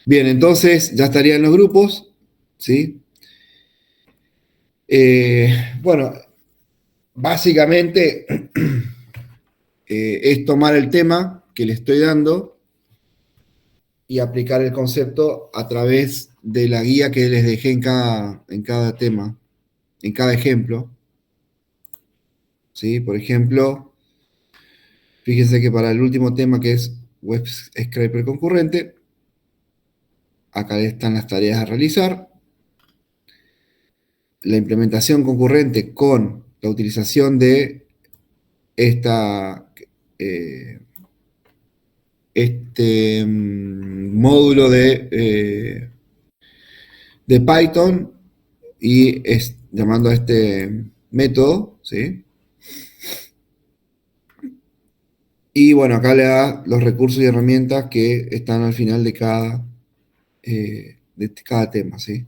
Bien, entonces ya estarían los grupos, ¿sí? Bueno, básicamente es tomar el tema que le estoy dando y aplicar el concepto a través de la guía que les dejé en cada tema, en cada ejemplo, ¿sí? Por ejemplo, fíjense que para el último tema que es Web Scraper concurrente, acá están las tareas a realizar. La implementación concurrente con la utilización de eh, este módulo de Python y llamando a este método, ¿sí? Y bueno, acá le da los recursos y herramientas que están al final de cada tema, ¿sí?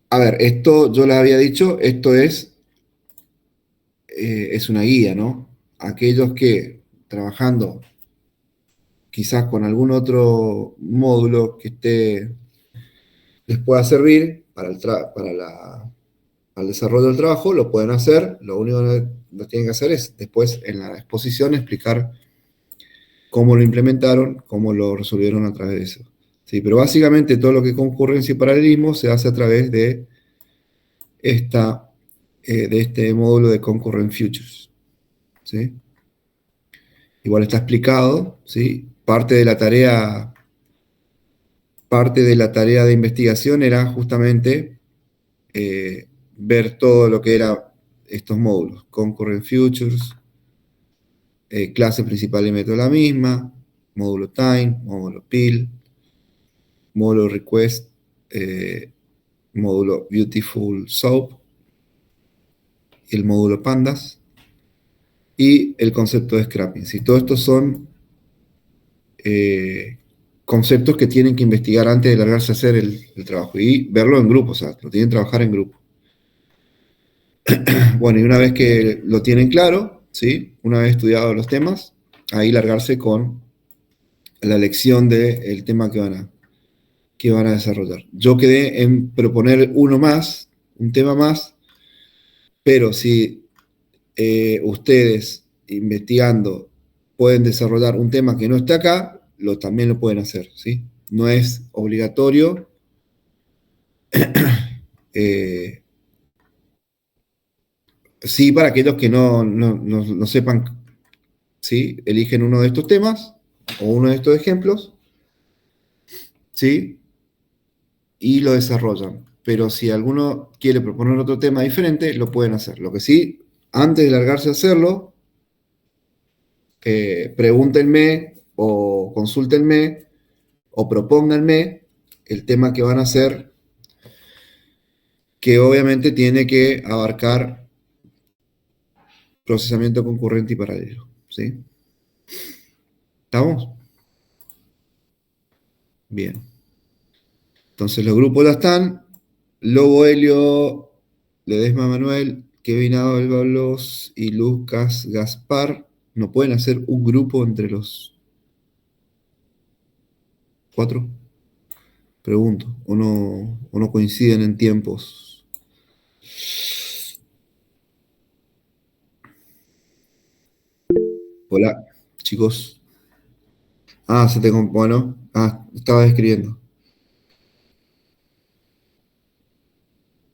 A ver, esto yo les había dicho, esto es una guía, ¿no? Aquellos que trabajando quizás con algún otro módulo que les pueda servir para el desarrollo del trabajo, lo pueden hacer. Lo único que tienen que hacer es después en la exposición explicar cómo lo implementaron, cómo lo resolvieron a través de eso. Sí, pero básicamente todo lo que concurrencia y paralelismo se hace a través esta, de este módulo de Concurrent Futures. ¿Sí? Igual está explicado, ¿sí? Parte de la tarea de investigación era justamente ver todo lo que era estos módulos, Concurrent Futures, clase principal y método la misma, módulo Time, módulo Pill, módulo Request, eh, módulo Beautiful Soap, y el módulo Pandas, y el concepto de scrapping. Si todos estos son conceptos que tienen que investigar antes de largarse a hacer el trabajo y verlo en grupo, o sea, lo tienen que trabajar en grupo. Bueno, y una vez que lo tienen claro, ¿sí? Una vez estudiados los temas, ahí largarse con la elección del tema que van a desarrollar. Yo quedé en proponer uno más, un tema más, pero si ustedes investigando pueden desarrollar un tema que no está acá, también lo pueden hacer, ¿sí? No es obligatorio. Eh, sí, para aquellos que no sepan, ¿sí? Eligen uno de estos temas o uno de estos ejemplos, ¿sí? Y lo desarrollan. Pero si alguno quiere proponer otro tema diferente, lo pueden hacer. Lo que sí, antes de largarse a hacerlo, pregúntenme o consúltenme o propónganme el tema que van a hacer, que obviamente tiene que abarcar procesamiento concurrente y paralelo. ¿Sí? ¿Estamos? Bien. Entonces los grupos ya están. Lobo Helio, Ledesma Manuel, Kevin Ábalos y Lucas Gaspar. ¿No pueden hacer un grupo entre los cuatro? Pregunto. O no coinciden en tiempos? Hola, chicos. Ah, bueno. Ah, estaba escribiendo.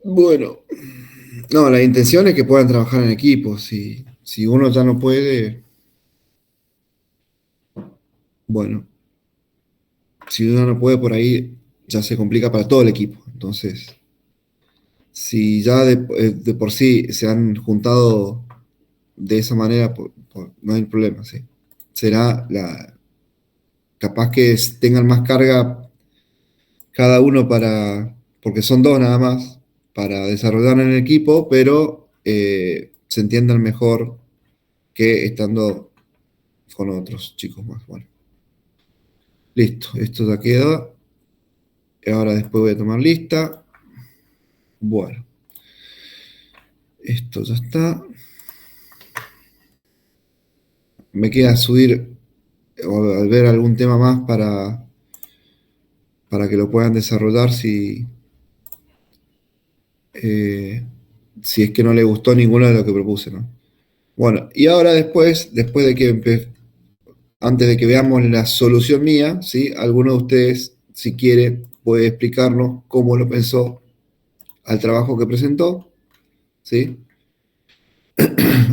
Bueno. No, la intención es que puedan trabajar en equipo. Si uno ya no puede, bueno, si uno no puede por ahí, ya se complica para todo el equipo. Entonces, si ya de por sí se han juntado de esa manera, no hay problema, ¿sí? Será capaz que tengan más carga cada uno porque son dos nada más, para desarrollar en el equipo, pero se entiendan mejor que estando con otros chicos más. Bueno, listo, esto ya queda. Ahora después voy a tomar lista. Bueno, esto ya está. Me queda subir o al ver algún tema más para que lo puedan desarrollar si es que no le gustó ninguno de lo que propuse, ¿no? Bueno, y ahora después de que antes de que veamos la solución mía, ¿sí? Alguno de ustedes, si quiere, puede explicarnos cómo lo pensó al trabajo que presentó, ¿sí?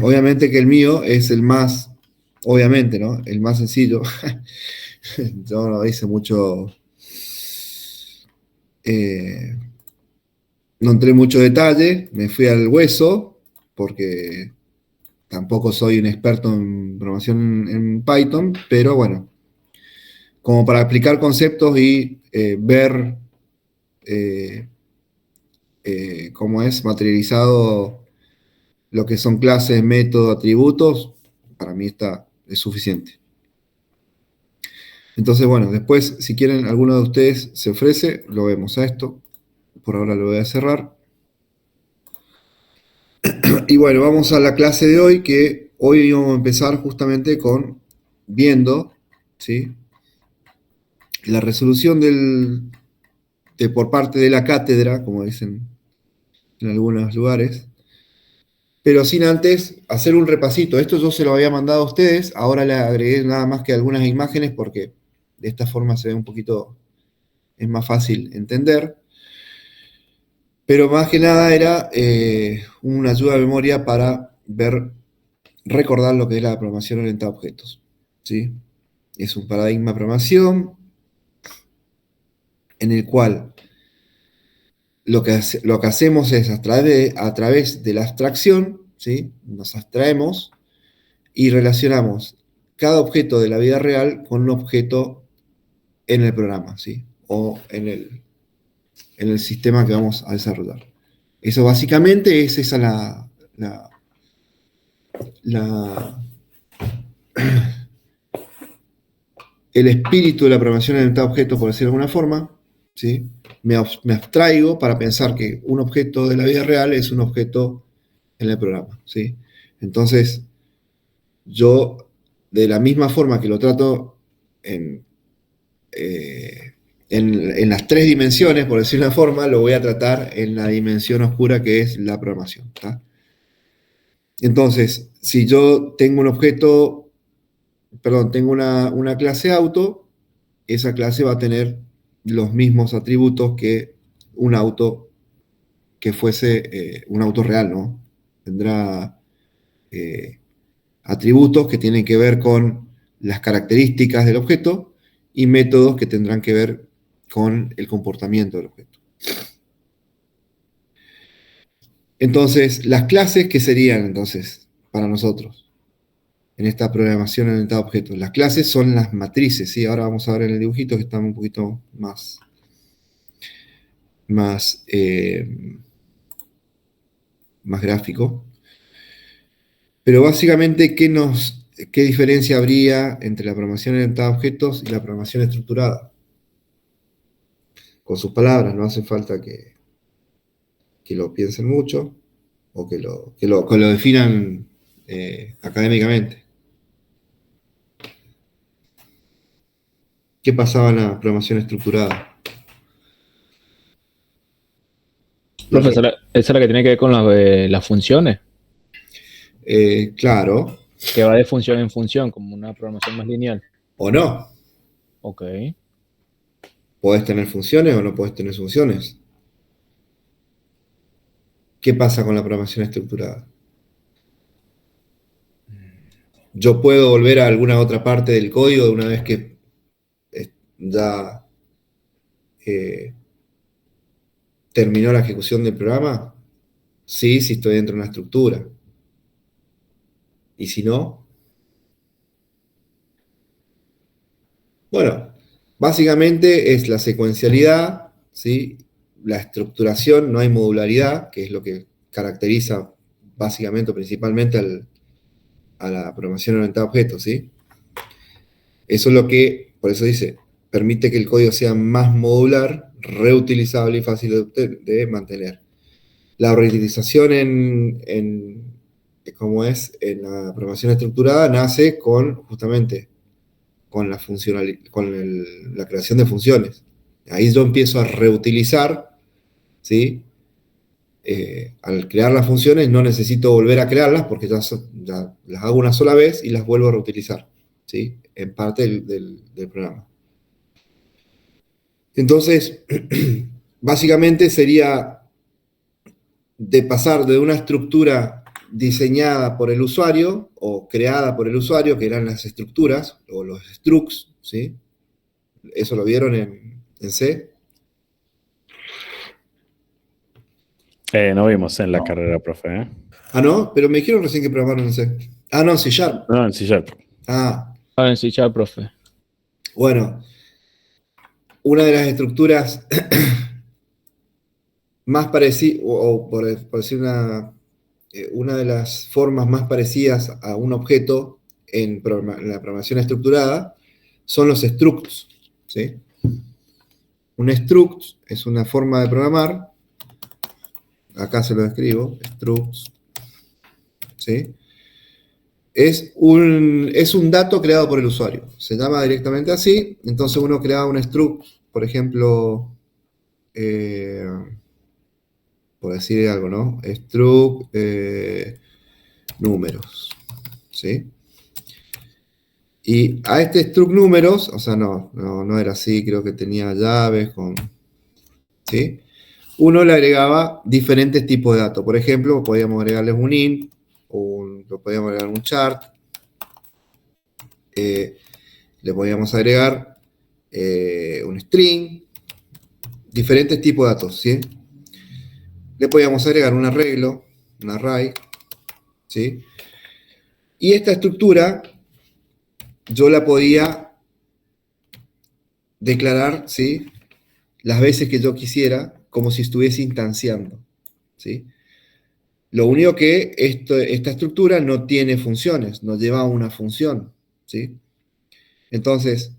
Obviamente que el mío es el más, obviamente, ¿no? El más sencillo. Yo no hice mucho, eh, no entré en mucho detalle, me fui al hueso, porque tampoco soy un experto en programación en Python, pero bueno, como para explicar conceptos y ver eh, cómo es materializado lo que son clases, métodos, atributos, para mí es suficiente. Entonces, bueno, después, si quieren, alguno de ustedes se ofrece, lo vemos a esto. Por ahora lo voy a cerrar. Y bueno, vamos a la clase de hoy, que hoy vamos a empezar justamente con viendo, ¿sí? La resolución por parte de la cátedra, como dicen en algunos lugares, pero sin antes hacer un repasito. Esto yo se lo había mandado a ustedes, ahora le agregué nada más que algunas imágenes porque de esta forma se ve un poquito, es más fácil entender. Pero más que nada era una ayuda de memoria para recordar lo que es la programación orientada a objetos, ¿sí? Es un paradigma de programación en el cual lo que hacemos es a través de la abstracción, ¿sí? Nos abstraemos y relacionamos cada objeto de la vida real con un objeto en el programa, ¿sí? O en el sistema que vamos a desarrollar. Eso básicamente es esa la, el espíritu de la programación orientada a objetos, por decirlo de alguna forma, ¿sí? Me abstraigo para pensar que un objeto de la vida real es un objeto en el programa, ¿sí? Entonces, yo, de la misma forma que lo trato en, eh, en las tres dimensiones, por decirlo de una forma, lo voy a tratar en la dimensión oscura que es la programación, ¿tá? Entonces, si yo tengo un objeto, perdón, tengo una clase auto, esa clase va a tener los mismos atributos que un auto que fuese un auto real, ¿no? Tendrá eh, atributos que tienen que ver con las características del objeto y métodos que tendrán que ver con el comportamiento del objeto. Entonces, las clases, ¿qué serían entonces para nosotros en esta programación orientada a objetos? Las clases son las matrices, ¿sí? Ahora vamos a ver en el dibujito que está un poquito más, más gráfico. Pero básicamente, ¿qué diferencia habría entre la programación orientada a objetos y la programación estructurada? Con sus palabras, no hace falta que lo piensen mucho o que lo definan académicamente. ¿Qué pasaba en la programación estructurada? Profe, esa es la que tiene que ver con las funciones, Claro, que va de función en función, como una programación más lineal. o no. Ok. Podés tener funciones o no podés tener funciones. ¿Qué pasa con la programación estructurada? Yo puedo volver a alguna otra parte del código de una vez que ya eh, terminó la ejecución del programa. Sí, si estoy dentro de una estructura. Y si no, bueno, básicamente es la secuencialidad, ¿sí? La estructuración, no hay modularidad, que es lo que caracteriza básicamente o principalmente a la programación orientada a objetos, ¿sí? Eso es lo que, por eso dice, permite que el código sea más modular, reutilizable y fácil de mantener. La reutilización como es en la programación estructurada nace con justamente con la creación de funciones. Ahí yo empiezo a reutilizar, ¿sí? Al crear las funciones no necesito volver a crearlas porque ya las hago una sola vez y las vuelvo a reutilizar, ¿sí? En parte del programa. Entonces, básicamente sería de pasar de una estructura diseñada por el usuario o creada por el usuario, que eran las estructuras o los structs, ¿sí? Eso lo vieron en C. No vimos en la carrera, profe. Ah, no, pero me dijeron recién que programaron en C. Ah, no, C Sharp. No, en C Sharp. Ah, Ah, en sí, ya, profe. bueno, una de las estructuras más parecidas, o por decir una de las formas más parecidas a un objeto en la programación estructurada son los structs, ¿sí? Un struct es una forma de programar, acá se lo describo, structs, ¿sí? Es un dato creado por el usuario, se llama directamente así, entonces uno crea un struct, por ejemplo, por decir algo, ¿no? Struct números, ¿sí? Y a este struct números, o sea, no era así, creo que tenía llaves ¿sí? Uno le agregaba diferentes tipos de datos. Por ejemplo, podíamos agregarles un int, lo podíamos agregar un chart, le podíamos agregar un string, diferentes tipos de datos, ¿sí? Le podíamos agregar un arreglo, un array, ¿sí? Y esta estructura yo la podía declarar, ¿sí? Las veces que yo quisiera, como si estuviese instanciando, ¿sí? Lo único que esta estructura no tiene funciones, no lleva una función, ¿sí? Entonces,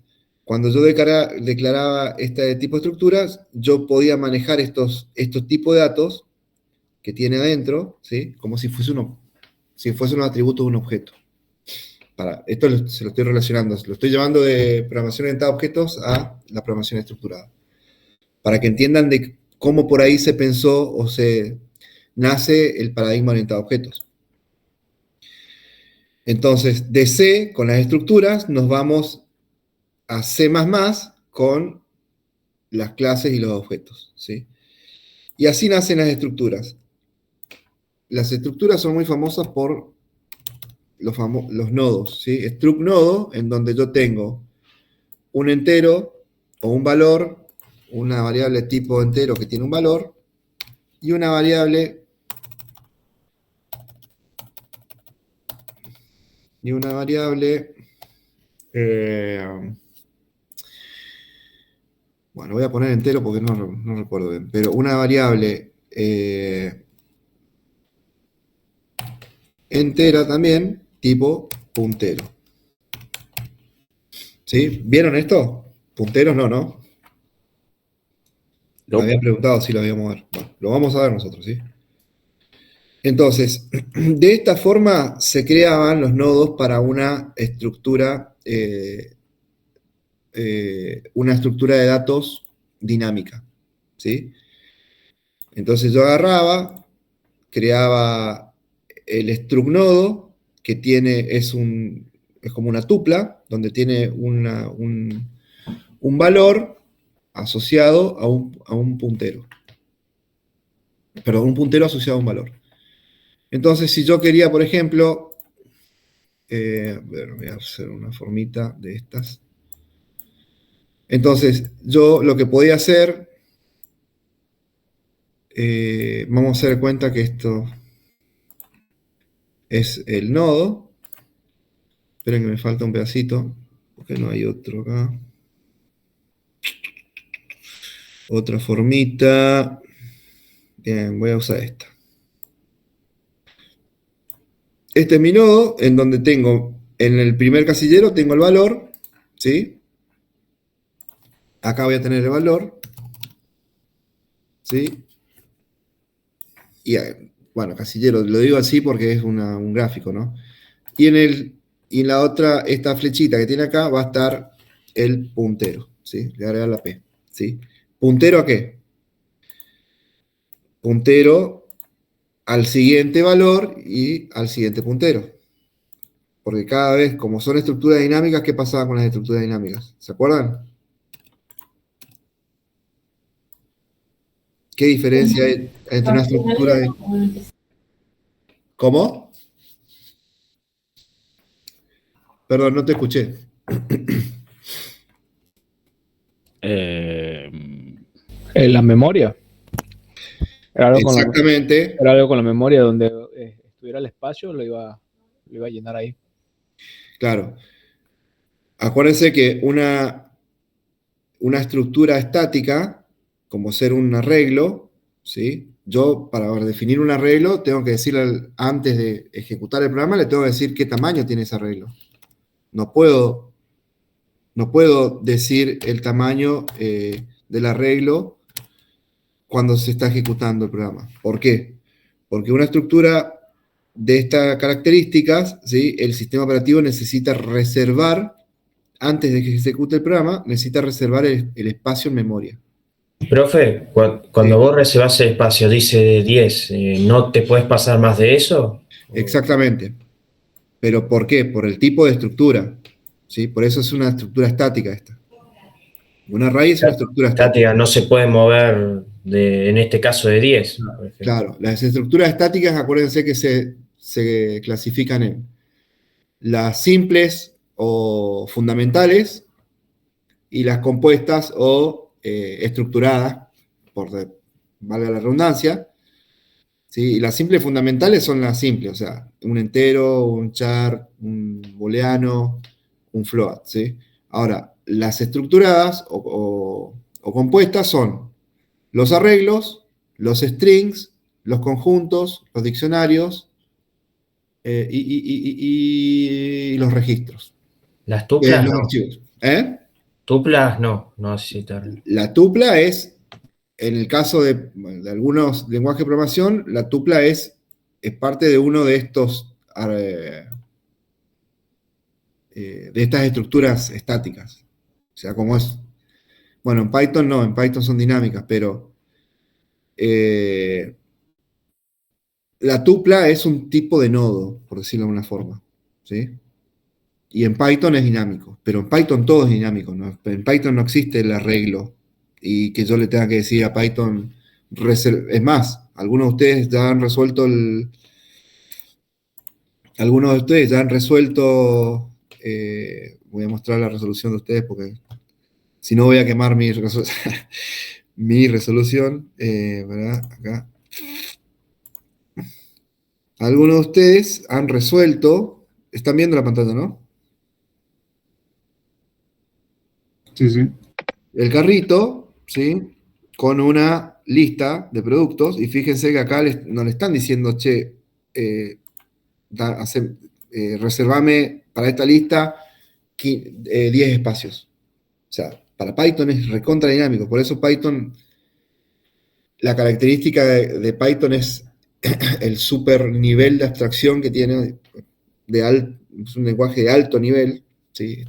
cuando yo declaraba este tipo de estructuras, yo podía manejar estos tipos de datos que tiene adentro, ¿sí? Como si fuese un atributo de un objeto. Esto se lo estoy relacionando, lo estoy llevando de programación orientada a objetos a la programación estructurada. Para que entiendan de cómo por ahí se pensó o se nace el paradigma orientado a objetos. Entonces, de C, con las estructuras, nos vamos a C++ con las clases y los objetos, ¿sí? Y así nacen las estructuras. Las estructuras son muy famosas por los nodos, ¿sí? Struct nodo, en donde yo tengo un entero o un valor, una variable tipo entero que tiene un valor, y una variable bueno, voy a poner entero porque no recuerdo bien, pero una variable entera también, tipo puntero. ¿Sí? ¿Vieron esto? Punteros no. Me habían preguntado si lo habíamos ver. Bueno, lo vamos a ver nosotros, ¿sí? Entonces, de esta forma se creaban los nodos para una estructura de datos dinámica, ¿sí? Entonces yo agarraba, creaba el struct nodo, que es como una tupla, donde tiene un valor asociado a un puntero. Perdón, un puntero asociado a un valor. Entonces, si yo quería, por ejemplo, voy a hacer una formita de estas. Entonces, yo lo que podía hacer, vamos a hacer cuenta que esto es el nodo. Esperen que me falta un pedacito, porque no hay otro acá. Otra formita. Bien, voy a usar esta. Este es mi nodo, en donde tengo, en el primer casillero tengo el valor, ¿sí? Acá voy a tener el valor, ¿sí? Y bueno, casillero, lo digo así porque es un gráfico, ¿no? Y en el y en la otra, esta flechita que tiene acá, va a estar el puntero, ¿sí? Le voy a agregar la P, ¿sí? ¿Puntero a qué? Puntero al siguiente valor y al siguiente puntero. Porque cada vez, como son estructuras dinámicas, ¿qué pasaba con las estructuras dinámicas? ¿Se acuerdan? ¿Qué diferencia hay entre una estructura de... ¿Cómo? Perdón, no te escuché. En la memoria. Era algo con la, Exactamente, era algo con la memoria donde estuviera el espacio, lo iba a llenar ahí. claro. Acuérdense que una estructura estática, como ser un arreglo, ¿sí? Yo, para definir un arreglo, tengo que decirle, antes de ejecutar el programa, le tengo que decir qué tamaño tiene ese arreglo. No puedo decir el tamaño del arreglo cuando se está ejecutando el programa. ¿Por qué? Porque una estructura de estas características, ¿sí? El sistema operativo necesita reservar, antes de que se ejecute el programa, necesita reservar el espacio en memoria. Profe, ¿Sí? cuando vos reservás el espacio, dice 10, ¿no te puedes pasar más de eso? Exactamente. ¿Pero por qué? Por el tipo de estructura. ¿Sí? Por eso es una estructura estática esta. Un array es una estructura estática. Estática no se puede mover en este caso de 10, por ejemplo. Claro, las estructuras estáticas, acuérdense que se clasifican en las simples o fundamentales y las compuestas o estructuradas, valga la redundancia. ¿Sí? Y las simples fundamentales son las simples, o sea, un entero, un char, un booleano, un float. ¿Sí? Ahora, las estructuradas o compuestas son los arreglos, los strings, los conjuntos, los diccionarios y los registros. Las tuplas Los no. archivos. Tuplas no necesitan. La tupla es, en el caso de algunos lenguajes de programación, la tupla es parte de uno de estos de estas estructuras estáticas. O sea, como es. Bueno, en Python no, en Python son dinámicas, pero la tupla es un tipo de nodo, por decirlo de alguna forma. ¿Sí? Y en Python es dinámico, pero en Python todo es dinámico, ¿no? En Python no existe el arreglo y que yo le tenga que decir a Python, es más, algunos de ustedes ya han resuelto voy a mostrar la resolución de ustedes porque si no voy a quemar mi, mi resolución, ¿verdad? Acá. Algunos de ustedes han resuelto, están viendo la pantalla, ¿no? Sí, sí. El carrito, ¿sí? Con una lista de productos, y fíjense que acá no le están diciendo, che, reservame para esta lista 10 espacios. O sea, para Python es recontra dinámico, por eso Python, la característica de Python es el super nivel de abstracción que tiene, es un lenguaje de alto nivel, ¿sí?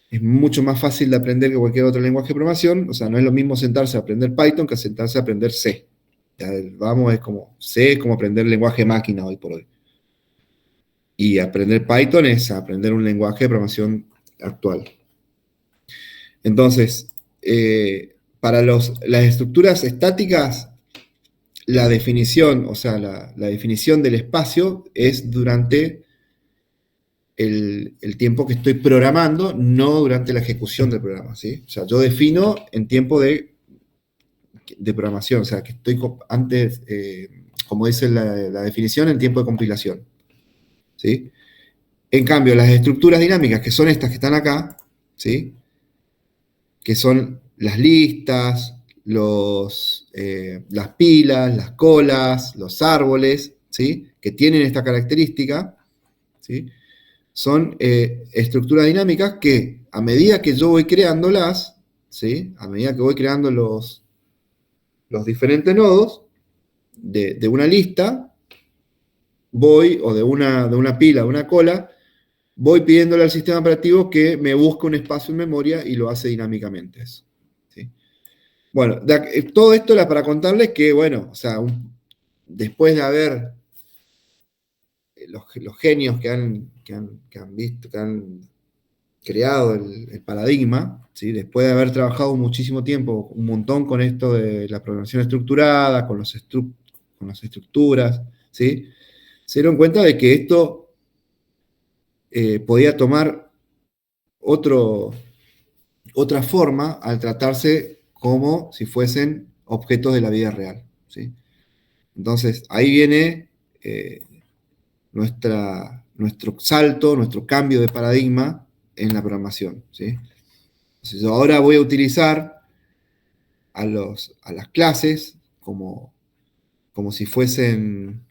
Es mucho más fácil de aprender que cualquier otro lenguaje de programación. O sea, no es lo mismo sentarse a aprender Python que sentarse a aprender C. Ya, vamos, C es como aprender lenguaje de máquina hoy por hoy. Y aprender Python es aprender un lenguaje de programación actual. Entonces, para las estructuras estáticas, la definición, o sea, la definición del espacio es durante el tiempo que estoy programando, no durante la ejecución del programa, ¿sí? O sea, yo defino en tiempo de programación, o sea, que estoy antes, como dice la definición, en tiempo de compilación, ¿sí? En cambio, las estructuras dinámicas, que son estas que están acá, ¿sí? Que son las listas, las pilas, las colas, los árboles, ¿sí? Que tienen esta característica, ¿sí? Son estructuras dinámicas que a medida que yo voy creándolas, ¿sí? A medida que voy creando los diferentes nodos de una lista, voy, o de una pila, de una cola, voy pidiéndole al sistema operativo que me busque un espacio en memoria y lo hace dinámicamente eso. ¿Sí? Bueno, todo esto era para contarles que, bueno, o sea, después de haber los genios que han visto, que han creado el paradigma, ¿sí? Después de haber trabajado muchísimo tiempo, un montón con esto de la programación estructurada, con las estructuras, ¿sí? Se dieron cuenta de que esto podía tomar otra forma al tratarse como si fuesen objetos de la vida real, ¿sí? Entonces, ahí viene nuestro salto, nuestro cambio de paradigma en la programación, ¿sí? Entonces, yo ahora voy a utilizar a las clases como si fuesen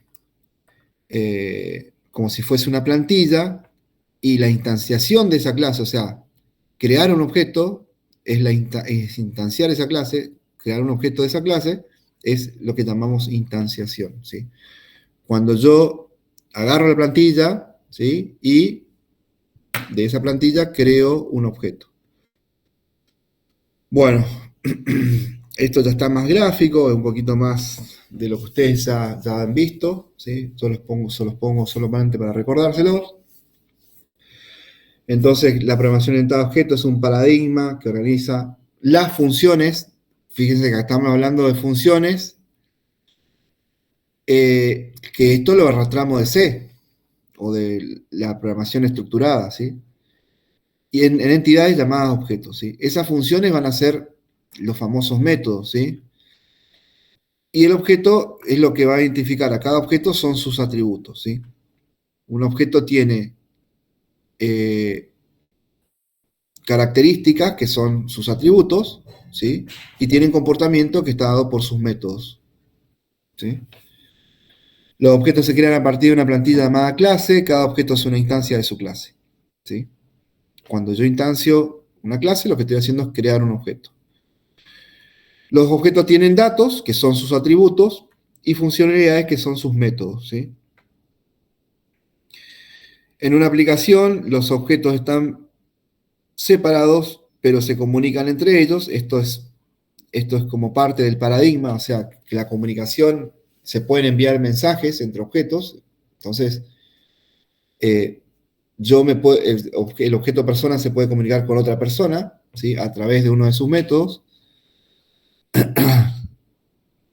como si fuese una plantilla, y la instanciación de esa clase, o sea, crear un objeto es instanciar esa clase, crear un objeto de esa clase es lo que llamamos instanciación, ¿sí? Cuando yo agarro la plantilla, ¿sí? Y de esa plantilla creo un objeto. Bueno, esto ya está más gráfico, es un poquito más de lo que ustedes ya han visto, ¿sí? Yo los pongo solamente para recordárselos. Entonces, la programación orientada a objetos es un paradigma que organiza las funciones. Fíjense que acá estamos hablando de funciones, que esto lo arrastramos de C, o de la programación estructurada, ¿sí? Y en entidades llamadas objetos, ¿sí? Esas funciones van a ser los famosos métodos, ¿sí? Y el objeto es lo que va a identificar a cada objeto, son sus atributos, ¿sí? Un objeto tiene características, que son sus atributos, ¿sí? Y tienen comportamiento que está dado por sus métodos, ¿sí? Los objetos se crean a partir de una plantilla llamada clase, cada objeto es una instancia de su clase, ¿sí? Cuando yo instancio una clase, lo que estoy haciendo es crear un objeto. Los objetos tienen datos, que son sus atributos, y funcionalidades, que son sus métodos, ¿sí? En una aplicación, los objetos están separados, pero se comunican entre ellos. Esto es como parte del paradigma, o sea, que la comunicación, se pueden enviar mensajes entre objetos. Entonces, el objeto persona se puede comunicar con otra persona, ¿sí? A través de uno de sus métodos.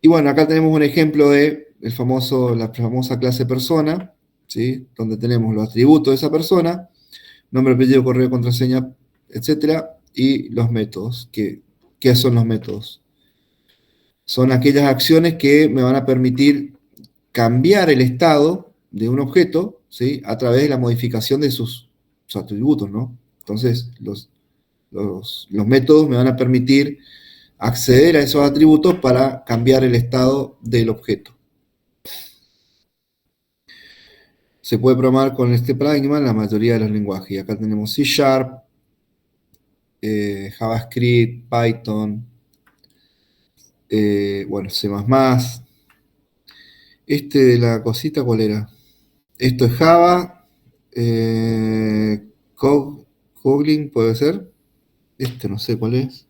Y bueno, acá tenemos un ejemplo de la famosa clase persona, ¿sí? Donde tenemos los atributos de esa persona, nombre, apellido, correo, contraseña, etcétera, y los métodos. ¿Qué son los métodos? Son aquellas acciones que me van a permitir cambiar el estado de un objeto, ¿sí? A través de la modificación de sus atributos, ¿no? Entonces, los métodos me van a permitir acceder a esos atributos para cambiar el estado del objeto. Se puede programar con este paradigma en la mayoría de los lenguajes. Y acá tenemos C#, JavaScript, Python, bueno, C++. Este de la cosita, ¿cuál era? Esto es Java, Kotlin, puede ser. Este no sé cuál es.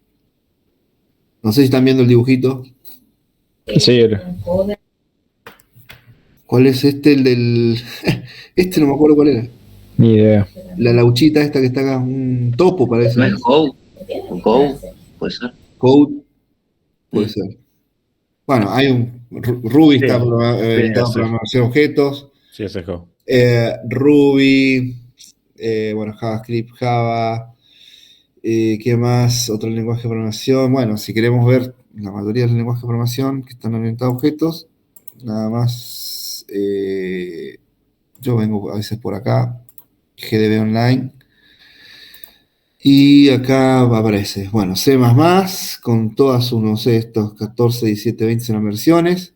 No sé si están viendo el dibujito. Sí, ¿Cuál es este? El del. Este no me acuerdo cuál era. ni idea. La lauchita esta que está acá, un topo parece. No es Go. Go, puede ser. Code, puede ser. Bueno, hay Ruby Sí, está sí, orientado a ese. programación de objetos. Sí, ese es Go. Ruby, bueno, JavaScript, Java. ¿Qué más? Otro lenguaje de programación. Bueno, si queremos ver la mayoría de los lenguajes de programación que están orientados a objetos, nada más. Yo vengo a veces por acá, GDB Online. Y acá aparece, bueno, C++, con todas sus, no sé, estos 14, 17, 20 son las versiones.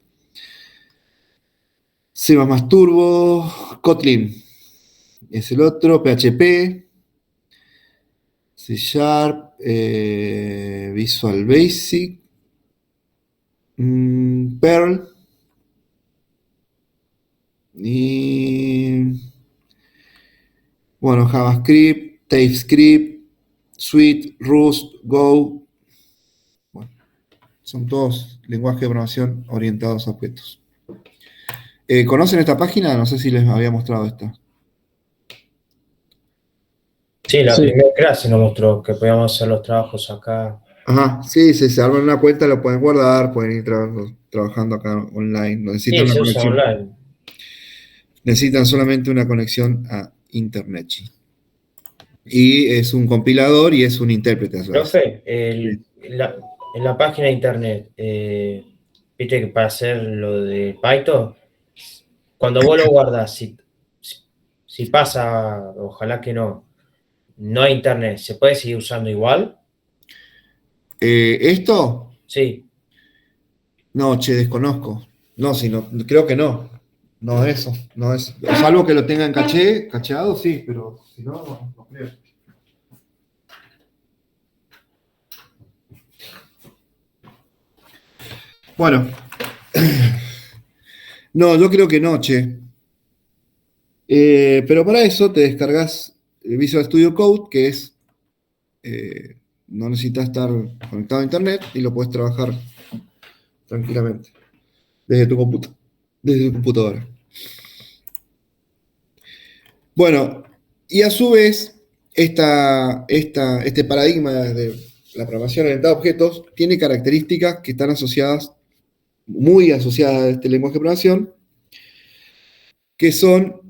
C++ Turbo, Kotlin es el otro, PHP, C Sharp, Visual Basic, Perl, Y bueno, JavaScript, TypeScript, Swift, Rust, Go. Bueno, son todos lenguajes de programación orientados a objetos. ¿Conocen esta página? No sé si les había mostrado esta. Sí, la Sí. primera clase nos mostró que podíamos hacer los trabajos acá. Ajá, sí, se arman una cuenta, lo pueden guardar, pueden ir trabajando acá online. No Sí, necesitan una se usa conexión. online. Necesitan solamente una conexión a Internet. Y es un compilador y es un intérprete a su vez. Profe, en la página de internet, viste que para hacer lo de Python, cuando vos lo guardás, si pasa, ojalá que no hay internet, ¿se puede seguir usando igual? ¿Esto? Sí. No, che, desconozco. No, si no, creo que no. No es eso, no es. Salvo que lo tengan cacheado, sí, pero si no, no creo. Bueno, no, yo creo que no, che. Pero para eso te descargas Visual Studio Code, que es, no necesitas estar conectado a internet y lo puedes trabajar tranquilamente desde tu computadora. Bueno, y a su vez, este paradigma de la programación orientada a objetos tiene características que están muy asociadas a este lenguaje de programación, que son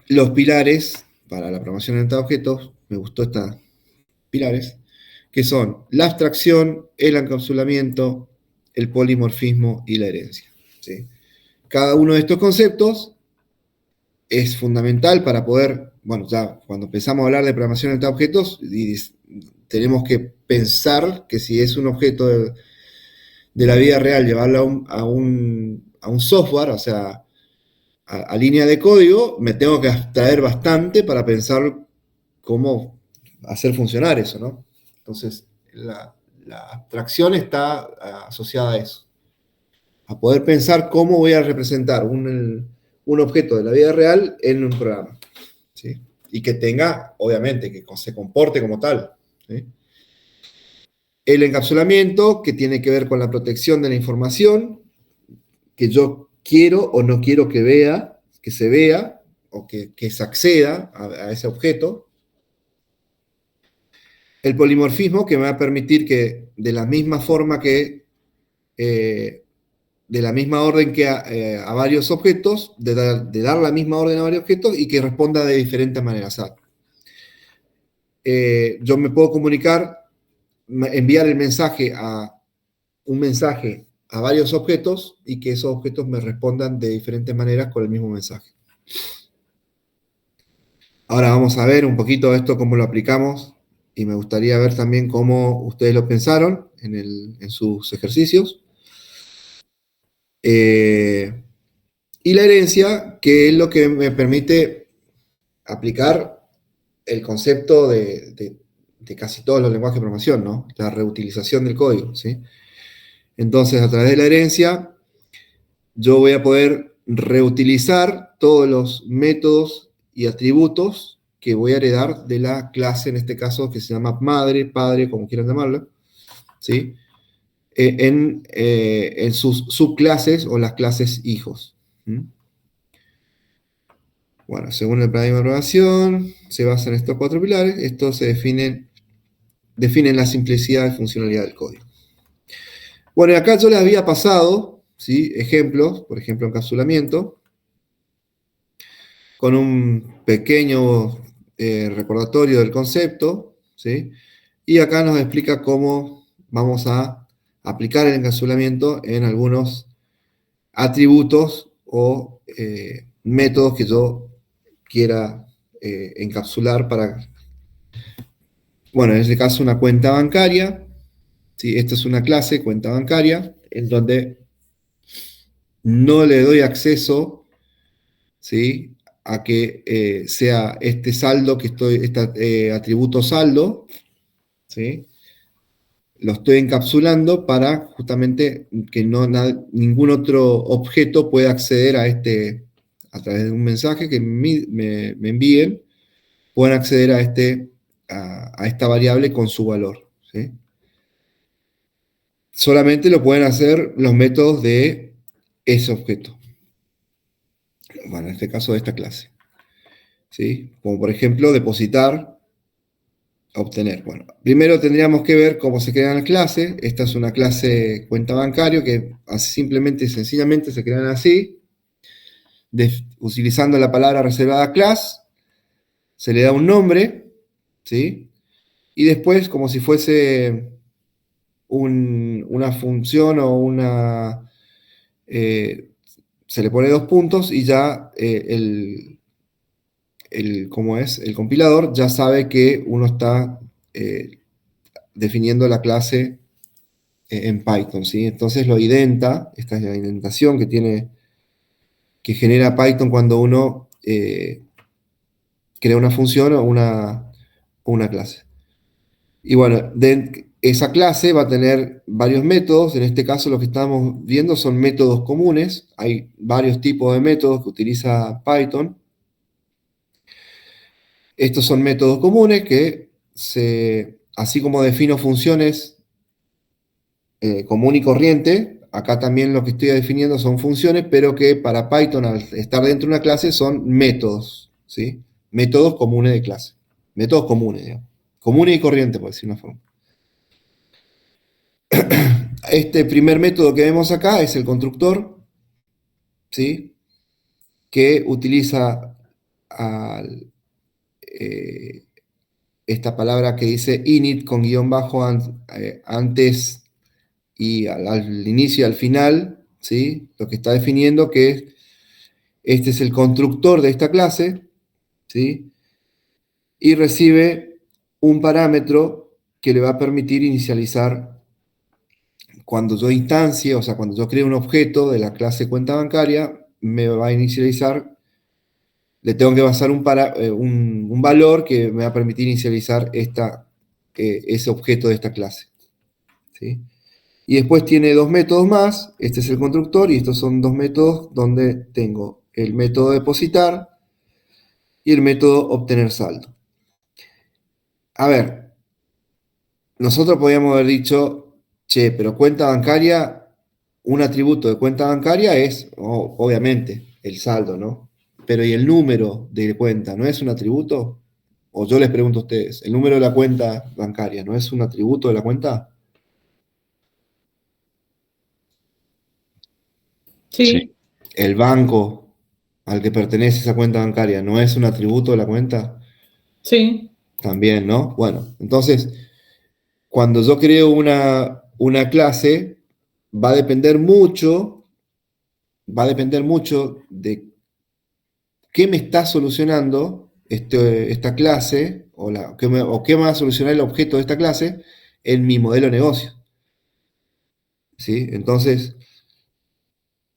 los pilares para la programación orientada a objetos. Me gustó estos pilares, que son la abstracción, el encapsulamiento, el polimorfismo y la herencia. ¿Sí? Cada uno de estos conceptos es fundamental para poder, bueno, ya cuando empezamos a hablar de programación orientada a objetos, tenemos que pensar que si es un objeto de la vida real, llevarlo a un software, o sea, a línea de código, me tengo que abstraer bastante para pensar cómo hacer funcionar eso, ¿no? Entonces, la abstracción está asociada a eso, a poder pensar cómo voy a representar un objeto de la vida real en un programa, ¿sí? Y que tenga, obviamente, que se comporte como tal, ¿sí? El encapsulamiento, que tiene que ver con la protección de la información, que yo quiero o no quiero que se vea, o que se acceda a ese objeto. El polimorfismo, que me va a permitir que de la misma forma que, de la misma orden que a varios objetos, de dar la misma orden a varios objetos y que responda de diferentes maneras. O sea, yo me puedo comunicar, enviar un mensaje a varios objetos y que esos objetos me respondan de diferentes maneras con el mismo mensaje. Ahora vamos a ver un poquito esto, cómo lo aplicamos, y me gustaría ver también cómo ustedes lo pensaron en sus ejercicios. Y la herencia, que es lo que me permite aplicar el concepto de casi todos los lenguajes de programación, ¿no? La reutilización del código, ¿sí? Entonces, a través de la herencia, yo voy a poder reutilizar todos los métodos y atributos que voy a heredar de la clase, en este caso, que se llama madre, padre, como quieran llamarlo, ¿sí? En sus subclases o las clases hijos. ¿Mm? Bueno, según el paradigma de programación, se basa en estos 4 pilares. Estos definen la simplicidad y funcionalidad del código. Bueno, y acá yo les había pasado, ¿sí?, ejemplos, por ejemplo, encapsulamiento, con un pequeño recordatorio del concepto, ¿sí? Y acá nos explica cómo vamos a aplicar el encapsulamiento en algunos atributos o métodos que yo quiera encapsular para, bueno, en este caso una cuenta bancaria, ¿sí? Esta es una clase, cuenta bancaria, en donde no le doy acceso, ¿sí?, a que sea este saldo que este atributo saldo, ¿sí?, lo estoy encapsulando para justamente que ningún otro objeto pueda acceder a través de un mensaje que me envíen, puedan acceder a esta variable con su valor, ¿sí? Solamente lo pueden hacer los métodos de ese objeto. Bueno, en este caso de esta clase, ¿sí? Como por ejemplo, depositar, obtener. Bueno, primero tendríamos que ver cómo se crean las clases. Esta es una clase cuenta bancario que simplemente y sencillamente se crean así, utilizando la palabra reservada class, se le da un nombre, ¿sí? Y después, como si fuese una función o se le pone 2 puntos y ya el compilador ya sabe que uno está definiendo la clase en Python, ¿sí? Entonces lo identa, esta es la indentación que genera Python cuando uno crea una función o una clase. Y bueno, esa clase va a tener varios métodos. En este caso lo que estamos viendo son métodos comunes. Hay varios tipos de métodos que utiliza Python. Estos son métodos comunes que, así como defino funciones común y corriente, acá también lo que estoy definiendo son funciones, pero que para Python, al estar dentro de una clase, son métodos, ¿sí? Métodos comunes de clase. Métodos comunes, digamos. Comunes y corriente, por decir una forma. Este primer método que vemos acá es el constructor, ¿sí? Que utiliza esta palabra que dice init con guión bajo antes y al inicio y al final, ¿sí? Lo que está definiendo que este es el constructor de esta clase, ¿sí? Y recibe un parámetro que le va a permitir inicializar cuando yo instancie, o sea, cuando yo cree un objeto de la clase cuenta bancaria, me va a inicializar, le tengo que pasar un valor que me va a permitir inicializar ese objeto de esta clase, ¿sí? Y después tiene 2 métodos más, este es el constructor, y estos son 2 métodos donde tengo el método depositar y el método obtener saldo. A ver, nosotros podríamos haber dicho, che, pero cuenta bancaria, un atributo de cuenta bancaria es, obviamente, el saldo, ¿no? Pero ¿y el número de cuenta no es un atributo? O yo les pregunto a ustedes, ¿el número de la cuenta bancaria no es un atributo de la cuenta? Sí. ¿El banco al que pertenece esa cuenta bancaria no es un atributo de la cuenta? Sí. También, ¿no? Bueno, entonces, cuando yo creo una clase, va a depender mucho de qué me está solucionando esta clase, o qué me va a solucionar el objeto de esta clase en mi modelo de negocio, ¿sí? Entonces,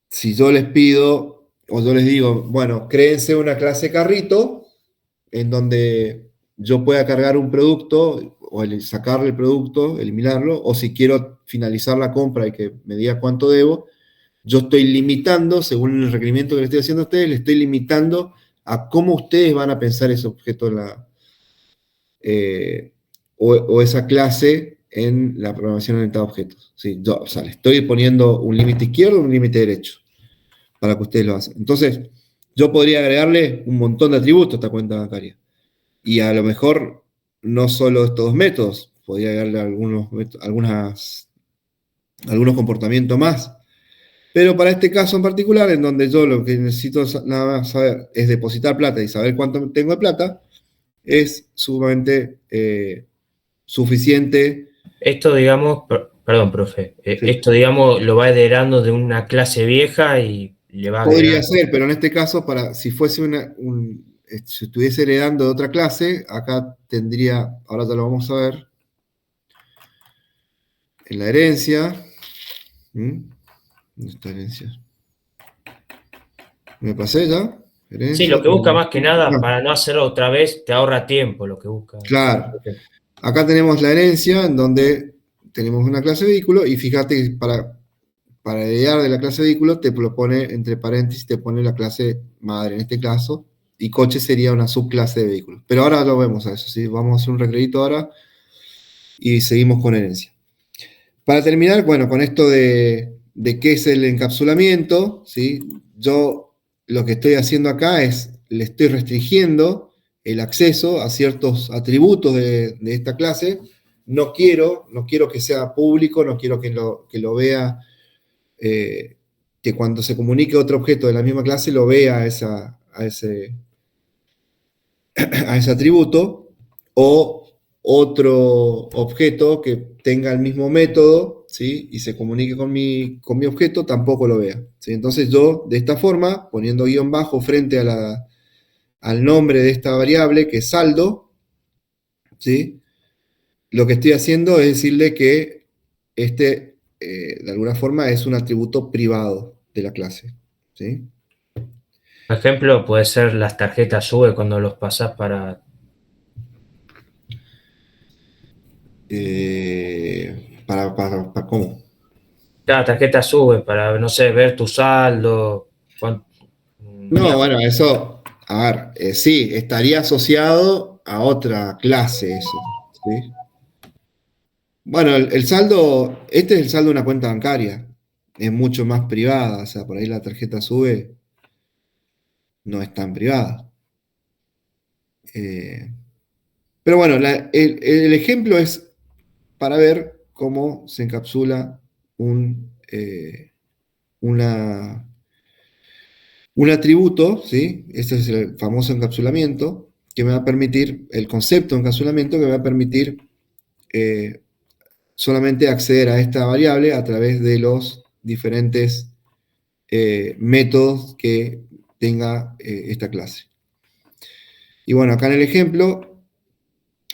si yo les pido, o yo les digo, bueno, créense una clase carrito, en donde yo pueda cargar un producto, o sacarle el producto, eliminarlo, o si quiero finalizar la compra y que me diga cuánto debo, yo estoy limitando, según el requerimiento que le estoy haciendo a ustedes, le estoy limitando a cómo ustedes van a pensar ese objeto o esa clase en la programación orientada a objetos. ¿Sí? O sea, le estoy poniendo un límite izquierdo y un límite derecho para que ustedes lo hagan. Entonces, yo podría agregarle un montón de atributos a esta cuenta bancaria. Y a lo mejor no solo estos 2 métodos, podría agregarle algunos comportamientos más. Pero para este caso en particular, en donde yo lo que necesito nada más saber es depositar plata y saber cuánto tengo de plata, es sumamente suficiente. Esto, digamos, perdón, profe, Sí. esto, digamos, lo va heredando de una clase vieja y le va Podría agregando. ser, pero en este caso, si fuese si estuviese heredando de otra clase, acá tendría, ahora ya lo vamos a ver, en la herencia. ¿Dónde está herencia? ¿Me pasé ya? Herencia. Sí, lo que busca más que nada, No. para no hacerlo otra vez, te ahorra tiempo lo que busca. Claro. Acá tenemos la herencia, en donde tenemos una clase vehículo y fíjate, para heredar de la clase vehículo te lo pone entre paréntesis, te pone la clase madre en este caso, y coche sería una subclase de vehículo. Pero ahora lo vemos a eso, ¿sí? Vamos a hacer un recrédito ahora y seguimos con herencia. Para terminar, bueno, con esto de qué es el encapsulamiento, ¿sí? Yo lo que estoy haciendo acá es, le estoy restringiendo el acceso a ciertos atributos de esta clase. No quiero que sea público, no quiero que lo vea, que cuando se comunique otro objeto de la misma clase lo vea a ese atributo, o otro objeto que tenga el mismo método, ¿sí? Y se comunique con mi objeto, tampoco lo vea, ¿sí? Entonces yo, de esta forma, poniendo guión bajo frente al nombre de esta variable, que es saldo, ¿sí? Lo que estoy haciendo es decirle que de alguna forma, es un atributo privado de la clase, ¿sí? Por ejemplo, puede ser las tarjetas SUBE cuando los pasás para... ¿Cómo? Cada tarjeta SUBE para, no sé, ver tu saldo. No, bueno, eso, a ver, sí, estaría asociado a otra clase eso, ¿sí? Bueno, el saldo, este es el saldo de una cuenta bancaria, es mucho más privada, o sea, por ahí la tarjeta SUBE no es tan privada. Pero bueno, el ejemplo es para ver cómo se encapsula un atributo, ¿sí? Este es el famoso encapsulamiento, que me va a permitir, el concepto de encapsulamiento que me va a permitir solamente acceder a esta variable a través de los diferentes métodos que tenga esta clase. Y bueno, acá en el ejemplo,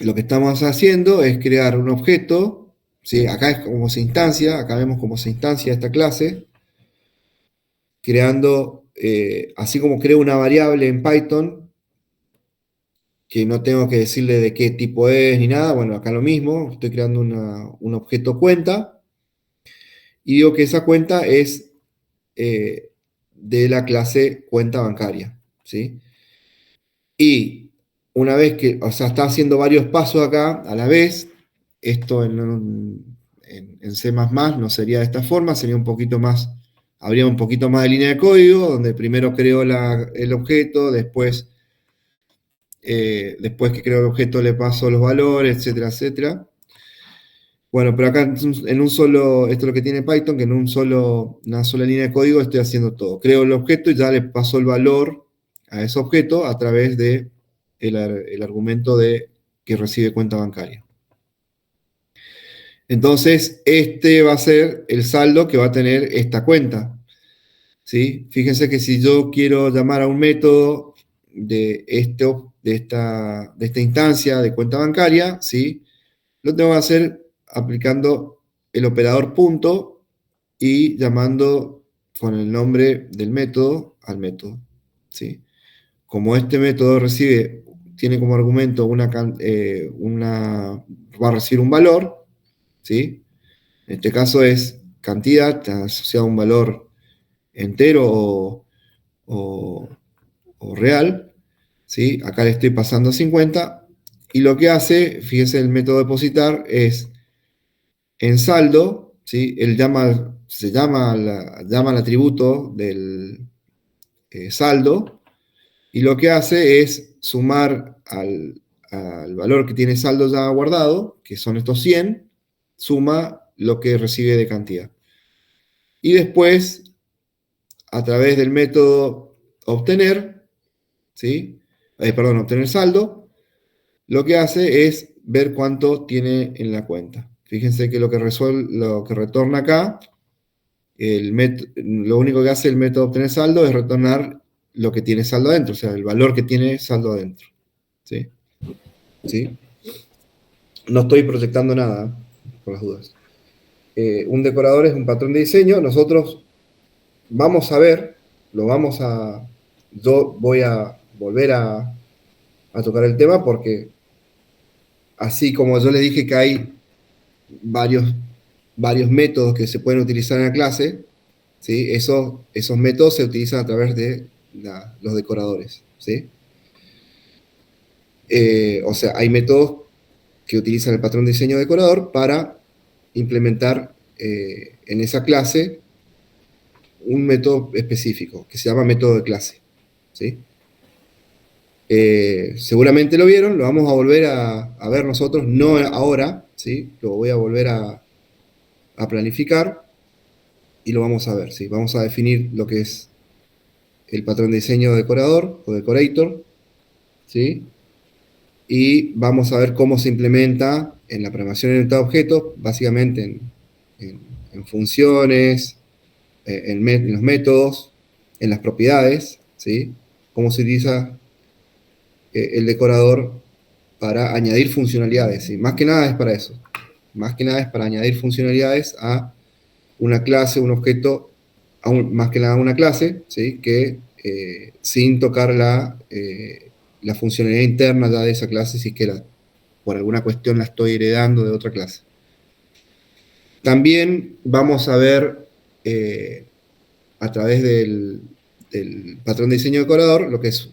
lo que estamos haciendo es crear un objeto, ¿sí? Acá es como se instancia, acá vemos cómo se instancia esta clase, creando, así como creo una variable en Python, que no tengo que decirle de qué tipo es ni nada, bueno, acá lo mismo, estoy creando un objeto cuenta, y digo que esa cuenta es de la clase cuenta bancaria, ¿sí? Y una vez que, o sea, está haciendo varios pasos acá a la vez, esto en C++ no sería de esta forma, sería un poquito más, habría un poquito más de línea de código, donde primero creo el objeto, después que creo el objeto le paso los valores, etcétera, etcétera. Bueno, pero acá en un solo, esto es lo que tiene Python, que en una sola línea de código estoy haciendo todo. Creo el objeto y ya le paso el valor a ese objeto a través de el argumento que recibe cuenta bancaria. Entonces, este va a ser el saldo que va a tener esta cuenta, ¿sí? Fíjense que si yo quiero llamar a un método de esta instancia de cuenta bancaria, ¿sí? Lo tengo que hacer aplicando el operador punto y llamando con el nombre del método al método, ¿sí? Como este método tiene como argumento va a recibir un valor, ¿sí? En este caso es cantidad, está asociado a un valor entero o real, ¿sí? Acá le estoy pasando 50, y lo que hace, fíjense, el método depositar es en saldo, ¿sí? Él llama al atributo del saldo, y lo que hace es sumar al valor que tiene saldo ya guardado, que son estos 100, suma lo que recibe de cantidad. Y después, a través del método obtener, ¿sí? Obtener saldo, lo que hace es ver cuánto tiene en la cuenta. Fíjense que lo que retorna acá, lo único que hace el método obtener saldo es retornar lo que tiene saldo adentro, o sea, el valor que tiene saldo adentro. ¿Sí? ¿Sí? No estoy proyectando nada, por las dudas. Un decorador es un patrón de diseño. Nosotros vamos a ver, yo voy a volver a tocar el tema porque así como yo les dije que hay varios varios métodos que se pueden utilizar en la clase, ¿sí? Esos métodos se utilizan a través de los decoradores, ¿sí? O sea, hay métodos que utilizan el patrón de diseño decorador para implementar en esa clase un método específico que se llama método de clase, ¿sí? Seguramente lo vieron, lo vamos a volver a ver nosotros, no ahora, ¿sí? Lo voy a volver a planificar y lo vamos a ver, ¿sí? Vamos a definir lo que es el patrón de diseño decorador o decorator, ¿sí? Y vamos a ver cómo se implementa en la programación orientada a objetos, básicamente en funciones, en los métodos, en las propiedades, ¿sí? Cómo se utiliza el decorador para añadir funcionalidades, ¿sí? Más que nada es para eso. Más que nada es para añadir funcionalidades a una clase, un objeto, más que nada una clase, ¿sí? Que sin tocar la funcionalidad interna ya de esa clase, si es que por alguna cuestión la estoy heredando de otra clase. También vamos a ver a través del patrón de diseño decorador lo que es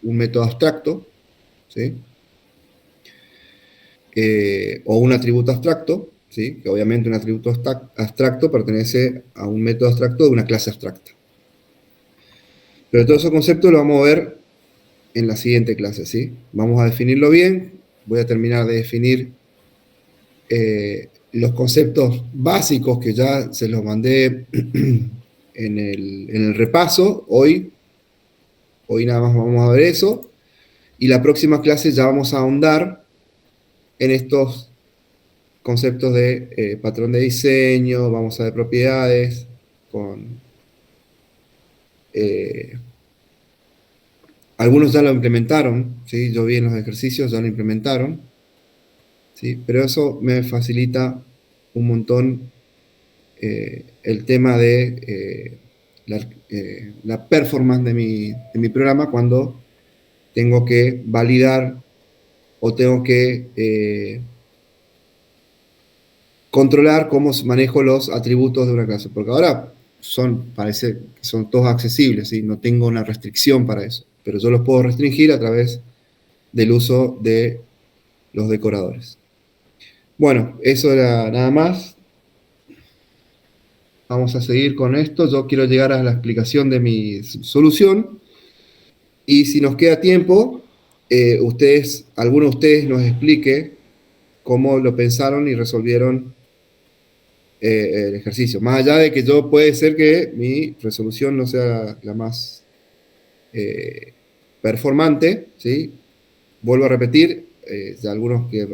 un método abstracto, ¿sí? O un atributo abstracto, ¿sí? Que obviamente un atributo abstracto pertenece a un método abstracto de una clase abstracta. Pero todos esos conceptos los vamos a ver en la siguiente clase, ¿sí? Vamos a definirlo bien. Voy a terminar de definir los conceptos básicos que ya se los mandé en el repaso. Hoy nada más vamos a ver eso. Y la próxima clase ya vamos a ahondar en estos conceptos de patrón de diseño, vamos a ver propiedades, algunos ya lo implementaron, ¿sí? Yo vi en los ejercicios, ya lo implementaron, ¿sí? Pero eso me facilita un montón el tema de la performance de mi programa cuando tengo que validar o tengo que controlar cómo manejo los atributos de una clase, porque ahora parece que son todos accesibles, ¿sí? No tengo una restricción para eso, pero yo los puedo restringir a través del uso de los decoradores. Bueno, eso era nada más. Vamos a seguir con esto. Yo quiero llegar a la explicación de mi solución, y si nos queda tiempo, alguno de ustedes nos explique cómo lo pensaron y resolvieron el ejercicio. Más allá de que puede ser que mi resolución no sea la más performante, ¿sí? Vuelvo a repetir, ya algunos que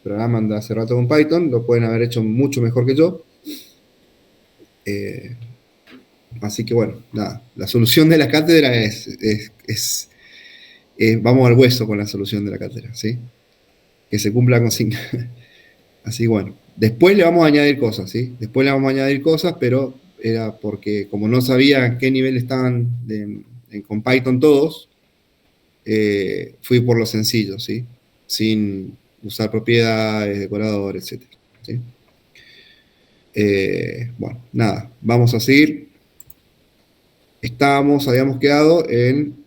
programan de hace rato con Python lo pueden haber hecho mucho mejor que yo. Así que bueno, nada, la solución de la cátedra vamos al hueso con la solución de la cátedra, ¿sí? Que se cumpla con consigna. Así bueno, después le vamos a añadir cosas, ¿sí? Después le vamos a añadir cosas, pero era porque como no sabía en qué nivel estaban con Python todos, fui por lo sencillo, ¿sí? Sin usar propiedades, decorador, etc. ¿Sí? Bueno, nada, vamos a seguir. Habíamos quedado en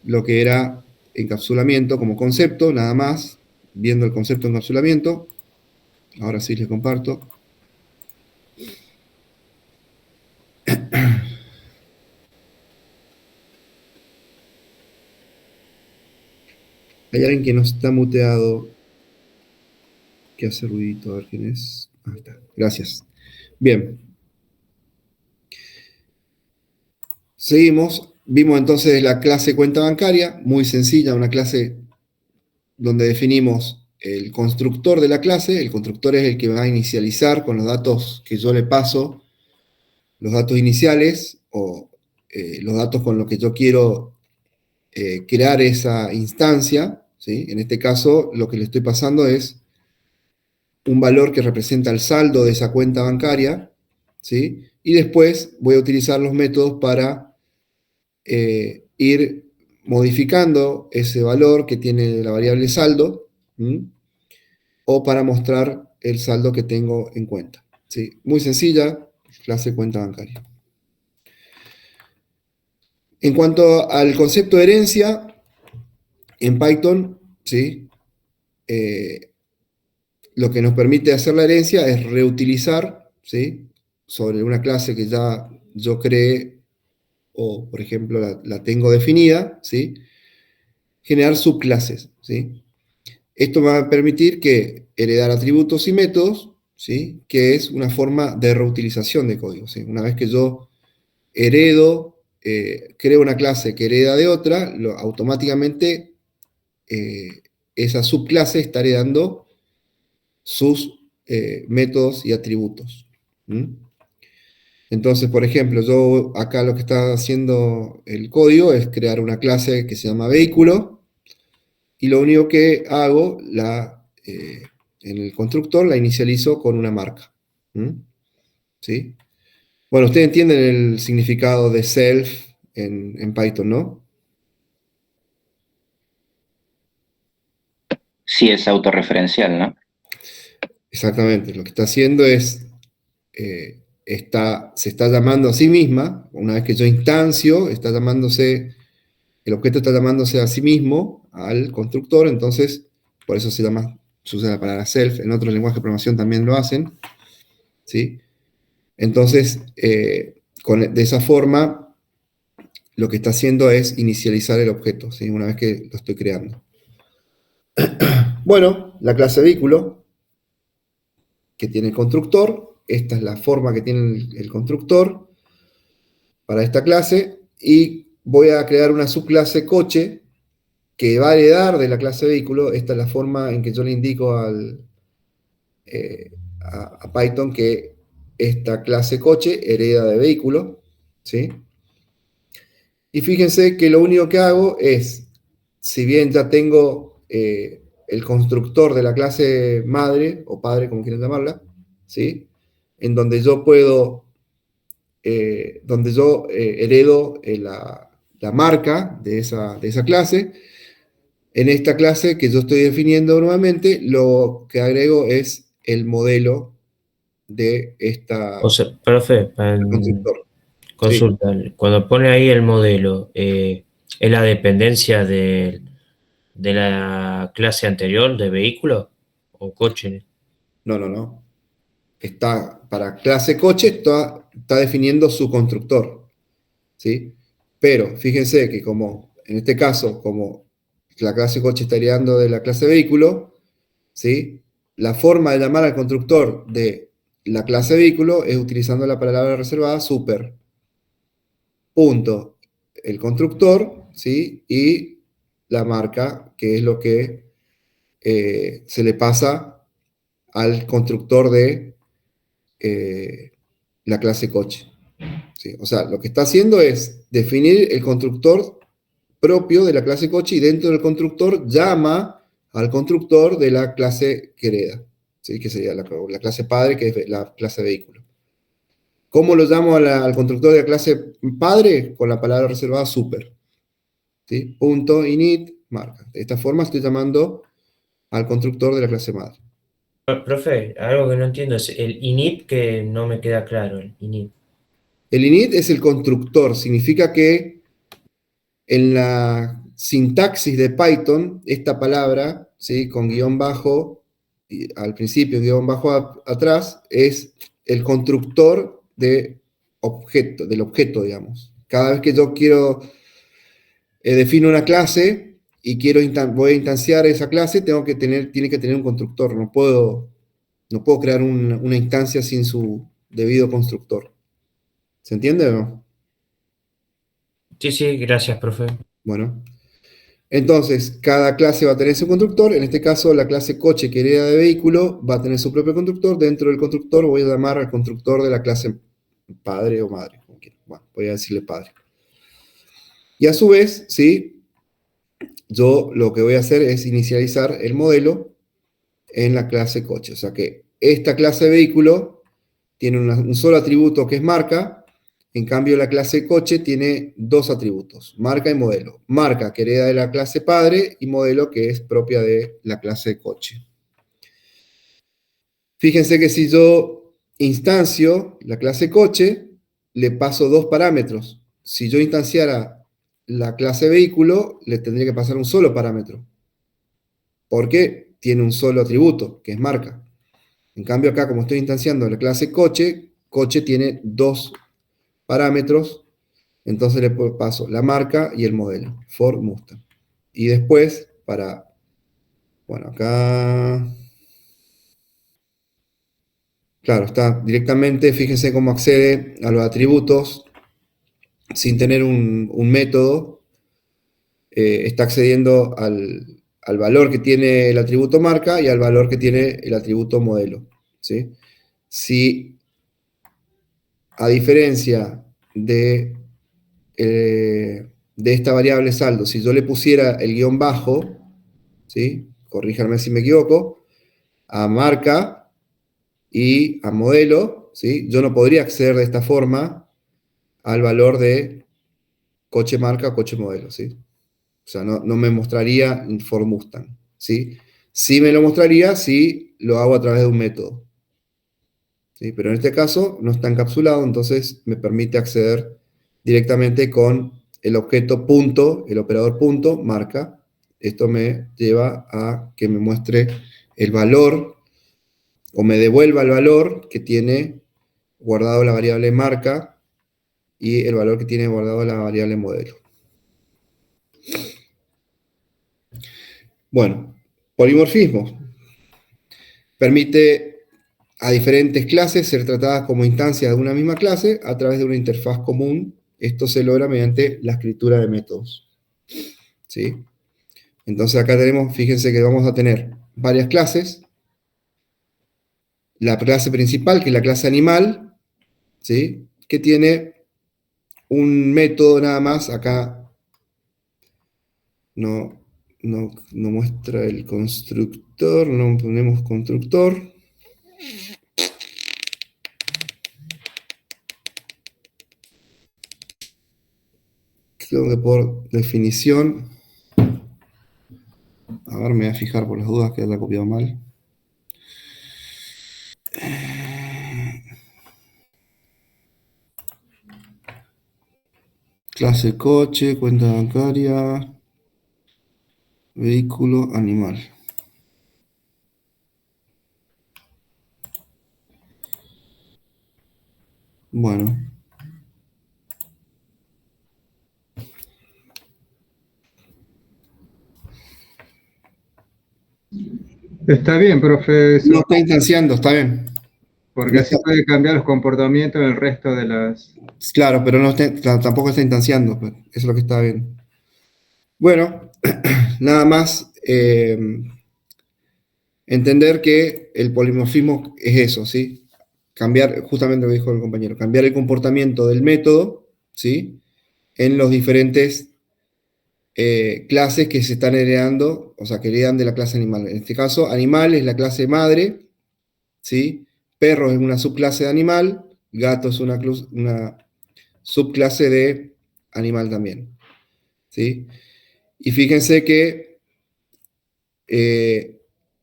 lo que era encapsulamiento como concepto, nada más, viendo el concepto de encapsulamiento. Ahora sí les comparto. Hay alguien que no está muteado, que hace ruidito, a ver quién es. Ahí está, gracias. Bien. Seguimos. Vimos entonces la clase cuenta bancaria, muy sencilla, una clase donde definimos el constructor de la clase. El constructor es el que va a inicializar con los datos que yo le paso, los datos iniciales o los datos con los que yo quiero crear esa instancia, ¿sí? En este caso, lo que le estoy pasando es un valor que representa el saldo de esa cuenta bancaria, ¿sí? Y después voy a utilizar los métodos para ir modificando ese valor que tiene la variable saldo, ¿sí? o para mostrar el saldo que tengo en cuenta. ¿Sí? Muy sencilla, clase cuenta bancaria. En cuanto al concepto de herencia, en Python, ¿sí? Lo que nos permite hacer la herencia es reutilizar, ¿sí? Sobre una clase que ya yo creé, o por ejemplo la tengo definida, ¿sí? Generar subclases, ¿sí? Esto me va a permitir que heredar atributos y métodos, ¿sí? Que es una forma de reutilización de código, ¿sí? Una vez que yo heredo, creo una clase que hereda de otra, automáticamente esa subclase está heredando sus métodos y atributos. ¿Mm? Entonces, por ejemplo, yo acá lo que está haciendo el código es crear una clase que se llama vehículo, y lo único que hago, en el constructor la inicializo con una marca. ¿Mm? ¿Sí? Bueno, ustedes entienden el significado de self en Python, ¿no? Sí, es autorreferencial, ¿no? Exactamente, lo que está haciendo es, se está llamando a sí misma, una vez que yo instancio, el objeto está llamándose a sí mismo, al constructor, entonces, por eso se usa la palabra self, en otros lenguajes de programación también lo hacen, ¿sí? Entonces, de esa forma, lo que está haciendo es inicializar el objeto, ¿sí? Una vez que lo estoy creando. Bueno, la clase vehículo, que tiene el constructor, esta es la forma que tiene el constructor para esta clase, y voy a crear una subclase coche que va a heredar de la clase vehículo. Esta es la forma en que yo le indico a Python que esta clase coche hereda de vehículo, ¿sí? Y fíjense que lo único que hago es, si bien ya tengo el constructor de la clase madre, o padre, como quieran llamarla, ¿sí? En donde yo puedo, heredo la marca de esa clase. En esta clase que yo estoy definiendo nuevamente, lo que agrego es el modelo de O sea, profe, constructor. Sí. consulta, cuando pone ahí el modelo, ¿es la dependencia de la clase anterior de vehículo o coche? No. Para clase coche está definiendo su constructor, ¿sí? Pero fíjense que como, en este caso, como la clase coche está heredando de la clase vehículo, ¿sí? La forma de llamar al constructor de la clase vehículo es utilizando la palabra reservada super. Punto. El constructor, ¿sí? Y la marca, que es lo que se le pasa al constructor de la clase coche. ¿Sí? O sea, lo que está haciendo es definir el constructor propio de la clase coche, y dentro del constructor llama al constructor de la clase que hereda, ¿sí? Que sería la clase padre, que es la clase vehículo. ¿Cómo lo llamo al constructor de la clase padre? Con la palabra reservada super. ¿Sí? Punto init marca. De esta forma estoy llamando al constructor de la clase madre. Profe, algo que no entiendo es el init, que no me queda claro, el init. El init es el constructor, significa que en la sintaxis de Python, esta palabra, ¿sí? Con guión bajo al principio, guión bajo atrás, es el constructor del objeto, digamos. Cada vez que yo defino una clase y voy a instanciar esa clase, tiene que tener un constructor. No puedo crear una instancia sin su debido constructor. ¿Se entiende o no? Sí, gracias, profe. Bueno. Entonces, cada clase va a tener su constructor. En este caso, la clase coche, que hereda de vehículo, va a tener su propio constructor. Dentro del constructor voy a llamar al constructor de la clase padre o madre. Bueno, voy a decirle padre. Y a su vez, ¿sí? Yo lo que voy a hacer es inicializar el modelo en la clase coche. O sea que esta clase vehículo tiene un solo atributo, que es marca. En cambio, la clase coche tiene dos atributos, marca y modelo. Marca, que hereda de la clase padre, y modelo, que es propia de la clase coche. Fíjense que si yo instancio la clase coche, le paso 2 parámetros. Si yo instanciara la clase vehículo, le tendría que pasar un solo parámetro. Porque tiene un solo atributo, que es marca. En cambio acá, como estoy instanciando la clase coche, coche tiene 2 parámetros, entonces le paso la marca y el modelo, Ford Mustang. Y después, bueno, acá, claro, está directamente, fíjense cómo accede a los atributos sin tener un método, está accediendo al valor que tiene el atributo marca y al valor que tiene el atributo modelo, ¿sí? Si, a diferencia de esta variable saldo, si yo le pusiera el guión bajo, ¿sí? Corríjanme si me equivoco, a marca y a modelo, ¿sí? Yo no podría acceder de esta forma al valor de coche marca o coche modelo, ¿sí? O sea, no me mostraría Ford Mustang, ¿sí? Sí me lo mostraría si lo hago a través de un método, ¿sí? Pero en este caso no está encapsulado, entonces me permite acceder directamente con el objeto punto, el operador punto, marca. Esto me lleva a que me muestre el valor o me devuelva el valor que tiene guardado la variable marca y el valor que tiene guardado la variable modelo. Bueno, polimorfismo. Permite a diferentes clases ser tratadas como instancias de una misma clase a través de una interfaz común. Esto se logra mediante la escritura de métodos, ¿sí? Entonces acá tenemos, fíjense que vamos a tener varias clases. La clase principal, que es la clase animal, ¿sí? Que tiene un método nada más. Acá no muestra el constructor, no ponemos constructor. Creo que por definición, a ver, me voy a fijar por las dudas que haya copiado mal. Clase coche, cuenta bancaria, vehículo, animal. Bueno. Está bien, profe, No está instanciando, está bien. porque así puede cambiar los comportamientos del resto de las... Claro, pero tampoco está instanciando, pues, eso es lo que está bien. Bueno, nada más entender que el polimorfismo es eso, ¿sí? Cambiar, justamente lo que dijo el compañero, cambiar el comportamiento del método, ¿sí? En los diferentes clases que se están heredando, o sea, que heredan de la clase animal. En este caso, animal es la clase madre, ¿sí? Perro es una subclase de animal, gato es una subclase de animal también, ¿sí? Y fíjense que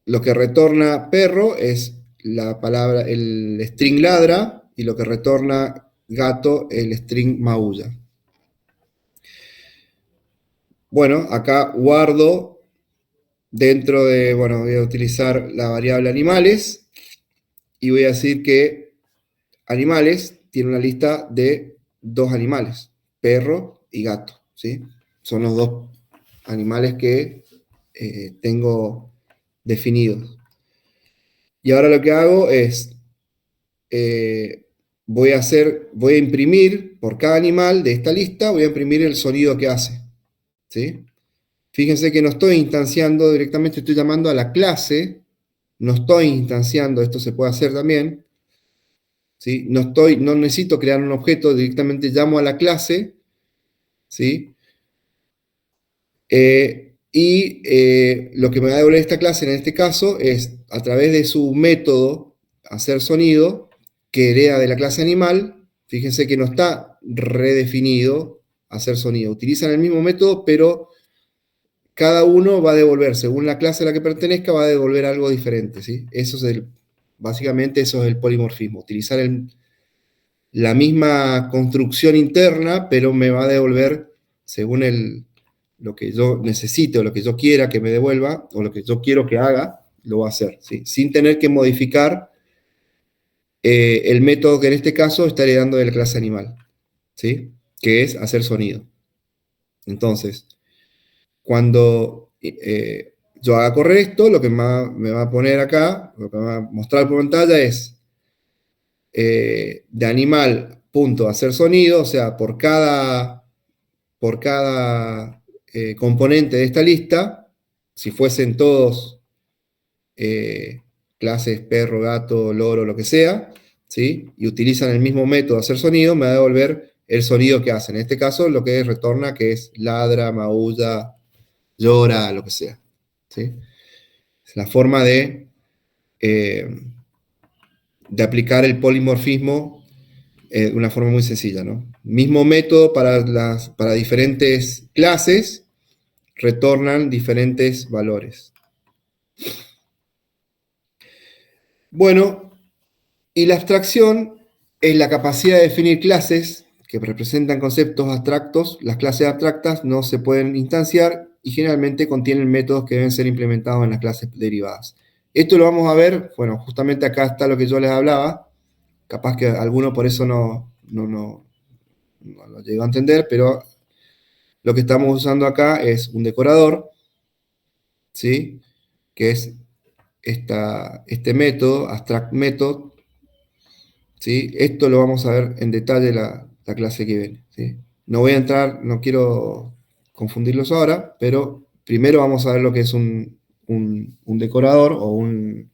lo que retorna perro es la palabra, el string ladra, y lo que retorna gato, el string maulla. Bueno, acá guardo dentro de, bueno, voy a utilizar la variable animales y voy a decir que animales tiene una lista de 2 animales, perro y gato, ¿sí? Son los 2 animales que tengo definidos. Y ahora lo que hago es, voy a imprimir por cada animal de esta lista, voy a imprimir el sonido que hace, ¿sí? Fíjense que no estoy instanciando directamente, estoy llamando a la clase, no estoy instanciando, esto se puede hacer también, ¿sí? No necesito crear un objeto, directamente llamo a la clase, ¿sí? Lo que me va a devolver esta clase en este caso es, a través de su método, hacer sonido, que hereda de la clase animal. Fíjense que no está redefinido hacer sonido. Utilizan el mismo método, pero cada uno va a devolver, según la clase a la que pertenezca, va a devolver algo diferente, ¿sí? Eso es básicamente eso es el polimorfismo, utilizar la misma construcción interna, pero me va a devolver según lo que yo necesite o lo que yo quiera que me devuelva, o lo que yo quiero que haga, lo va a hacer, ¿sí? Sin tener que modificar el método que en este caso está heredando de la clase animal, ¿sí? Que es hacer sonido. Entonces, cuando yo haga correr esto, lo que me va a poner acá, lo que me va a mostrar por pantalla es de animal punto hacer sonido, o sea, por cada componente de esta lista, si fuesen todos clases perro, gato, loro, lo que sea, ¿sí? Y utilizan el mismo método de hacer sonido, me va a devolver el sonido que hacen. En este caso, lo que retorna, que es ladra, maulla, llora, lo que sea, ¿sí? Es la forma de aplicar el polimorfismo de una forma muy sencilla, ¿no? Mismo método para diferentes clases, retornan diferentes valores. Bueno, y la abstracción es la capacidad de definir clases que representan conceptos abstractos. Las clases abstractas no se pueden instanciar y generalmente contienen métodos que deben ser implementados en las clases derivadas. Esto lo vamos a ver, bueno, justamente acá está lo que yo les hablaba. Capaz que alguno por eso no lo llegó a entender, pero lo que estamos usando acá es un decorador, ¿sí? Que es este método, abstract method, ¿sí? Esto lo vamos a ver en detalle la clase que viene, ¿sí? No voy a entrar, no quiero confundirlos ahora, pero primero vamos a ver lo que es un decorador o un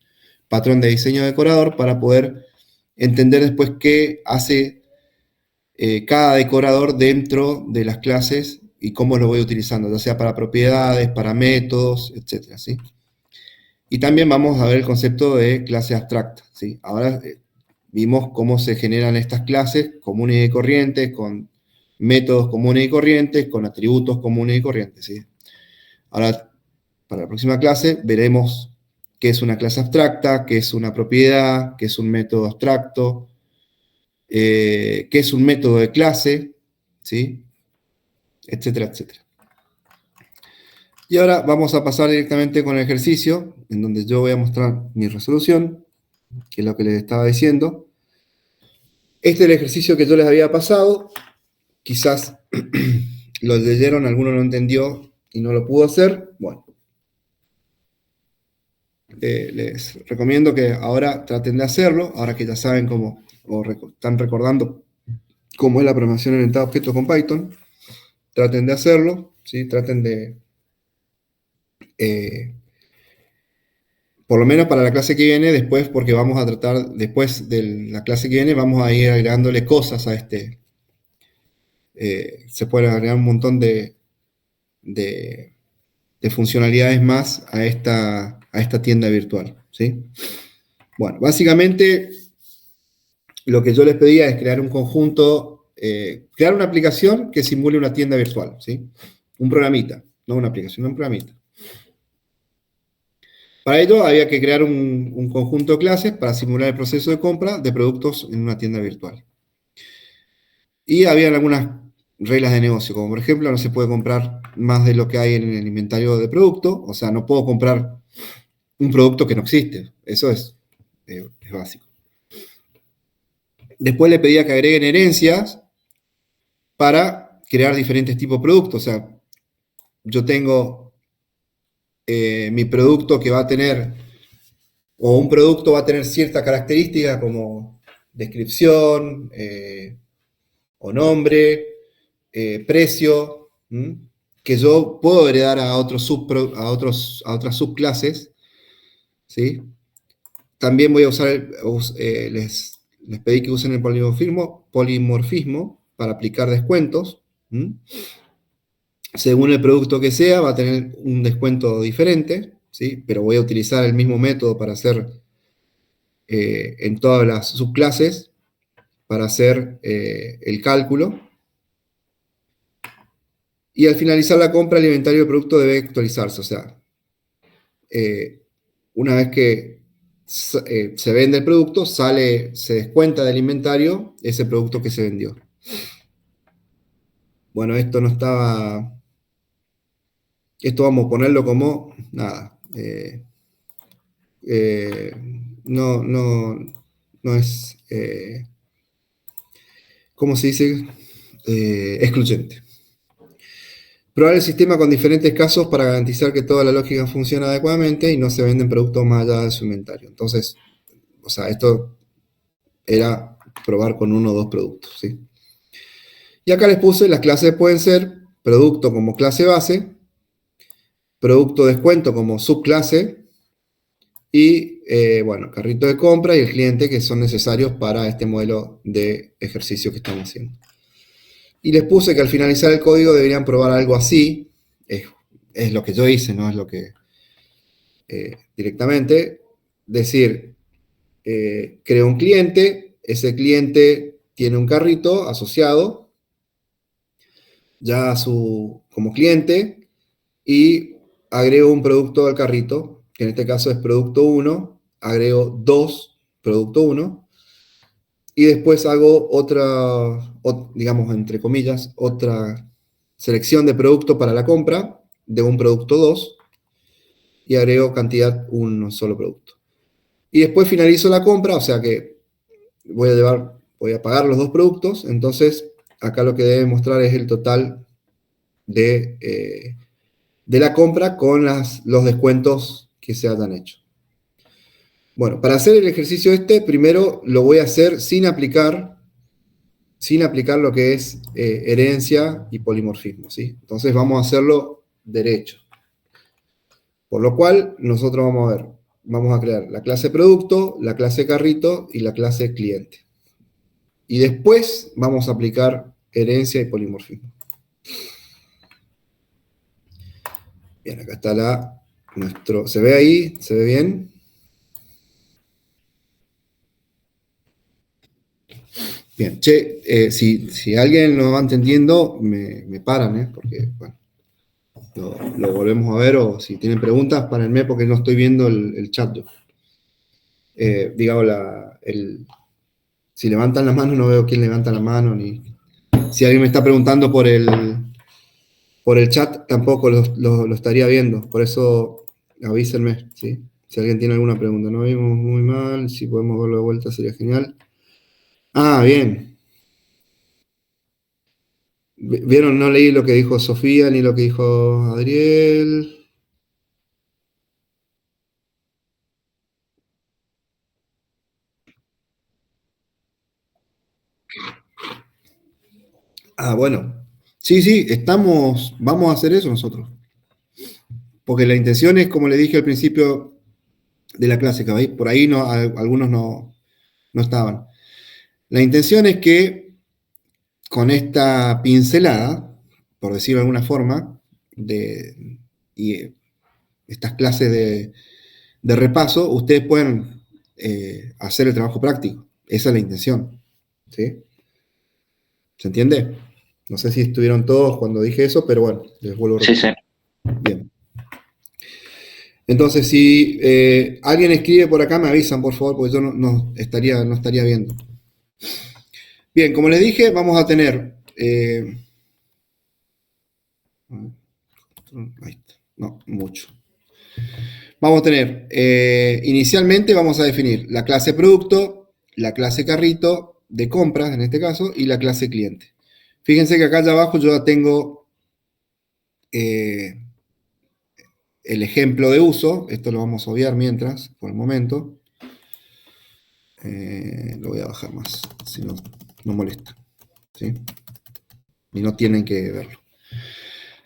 patrón de diseño decorador para poder entender después qué hace cada decorador dentro de las clases y cómo lo voy utilizando, ya sea para propiedades, para métodos, etc. ¿sí? Y también vamos a ver el concepto de clase abstracta. ¿sí? Ahora vimos cómo se generan estas clases comunes y corrientes, con métodos comunes y corrientes, con atributos comunes y corrientes. ¿sí? Ahora, para la próxima clase, veremos qué es una clase abstracta, qué es una propiedad, qué es un método abstracto, qué es un método de clase, ¿sí? Etcétera, etcétera. Y ahora vamos a pasar directamente con el ejercicio, en donde yo voy a mostrar mi resolución, que es lo que les estaba diciendo. Este es el ejercicio que yo les había pasado. Quizás lo leyeron, alguno no entendió y no lo pudo hacer. Bueno, les recomiendo que ahora traten de hacerlo, ahora que ya saben cómo, o están recordando cómo es la programación orientada a objetos con Python. Traten de hacerlo, ¿sí? Traten de, por lo menos para la clase que viene, después, porque vamos a tratar, después de la clase que viene, vamos a ir agregándole cosas a este. Se pueden agregar un montón de funcionalidades más a esta tienda virtual, ¿sí? Bueno, básicamente lo que yo les pedía es crear un conjunto, crear una aplicación que simule una tienda virtual, ¿sí? Un programita, no una aplicación, un programita. Para ello había que crear un conjunto de clases para simular el proceso de compra de productos en una tienda virtual. Y había algunas reglas de negocio, como por ejemplo no se puede comprar más de lo que hay en el inventario de producto, o sea, no puedo comprar un producto que no existe, eso es básico. Después le pedía que agreguen herencias para crear diferentes tipos de productos, o sea, yo tengo mi producto que va a tener, o un producto va a tener cierta característica como descripción, o nombre, precio, que yo puedo heredar a otras subclases, ¿sí? También voy a usar, les pedí que usen el polimorfismo para aplicar descuentos. Según el producto que sea, va a tener un descuento diferente, ¿sí? Pero voy a utilizar el mismo método para hacer en todas las subclases, para hacer el cálculo. Y al finalizar la compra, el inventario del producto debe actualizarse. O sea, una vez que se vende el producto, se descuenta del inventario ese producto que se vendió. Bueno, esto no estaba... Esto vamos a ponerlo como... Nada. No es... ¿cómo se dice? Excluyente. Probar el sistema con diferentes casos para garantizar que toda la lógica funciona adecuadamente y no se venden productos más allá de su inventario. Entonces, o sea, esto era probar con 1 o 2 productos, ¿sí? Y acá les puse, las clases pueden ser producto como clase base, producto descuento como subclase y, bueno, carrito de compra y el cliente, que son necesarios para este modelo de ejercicio que estamos haciendo. Y les puse que al finalizar el código deberían probar algo así. Es lo que yo hice, no es lo que directamente. Decir, creo un cliente, ese cliente tiene un carrito asociado ya como cliente y agrego un producto al carrito, que en este caso es producto 1, agrego 2, producto 1, y después hago digamos, entre comillas, otra selección de producto para la compra de un producto 2 y agrego cantidad un solo producto. Y después finalizo la compra, o sea que voy a pagar los 2 productos, entonces acá lo que debe mostrar es el total de la compra con los descuentos que se hayan hecho. Bueno, para hacer el ejercicio primero lo voy a hacer sin aplicar lo que es herencia y polimorfismo, ¿sí? Entonces vamos a hacerlo derecho. Por lo cual, nosotros vamos a crear la clase producto, la clase carrito y la clase cliente. Y después vamos a aplicar herencia y polimorfismo. Bien, acá está ¿se ve ahí? ¿Se ve bien? Bien, si alguien lo va entendiendo, me paran, porque, bueno, lo volvemos a ver, o si tienen preguntas, párenme porque no estoy viendo el chat. Digamos, si levantan la mano, no veo quién levanta la mano, ni si alguien me está preguntando por el chat, tampoco lo estaría viendo, por eso avísenme, ¿sí? Si alguien tiene alguna pregunta. No vimos muy mal, si podemos verlo de vuelta sería genial. Ah, bien. ¿Vieron? No leí lo que dijo Sofía ni lo que dijo Adriel. Ah, bueno. Sí, vamos a hacer eso nosotros. Porque la intención es, como le dije al principio de la clase, que por ahí algunos no estaban. La intención es que con esta pincelada, por decirlo de alguna forma, y estas clases de repaso, ustedes pueden hacer el trabajo práctico. Esa es la intención. ¿Sí? ¿Se entiende? No sé si estuvieron todos cuando dije eso, pero bueno, les vuelvo a repetir. Sí, sí. Bien. Entonces, si alguien escribe por acá, me avisan, por favor, porque yo no estaría viendo. Bien, como les dije, vamos a tener... ahí está. No, mucho. Vamos a tener, inicialmente vamos a definir la clase producto, la clase carrito de compras, en este caso, y la clase cliente. Fíjense que acá allá abajo yo ya tengo el ejemplo de uso. Esto lo vamos a obviar mientras, por el momento. Lo voy a bajar más, si no molesta. ¿Sí? Y no tienen que verlo.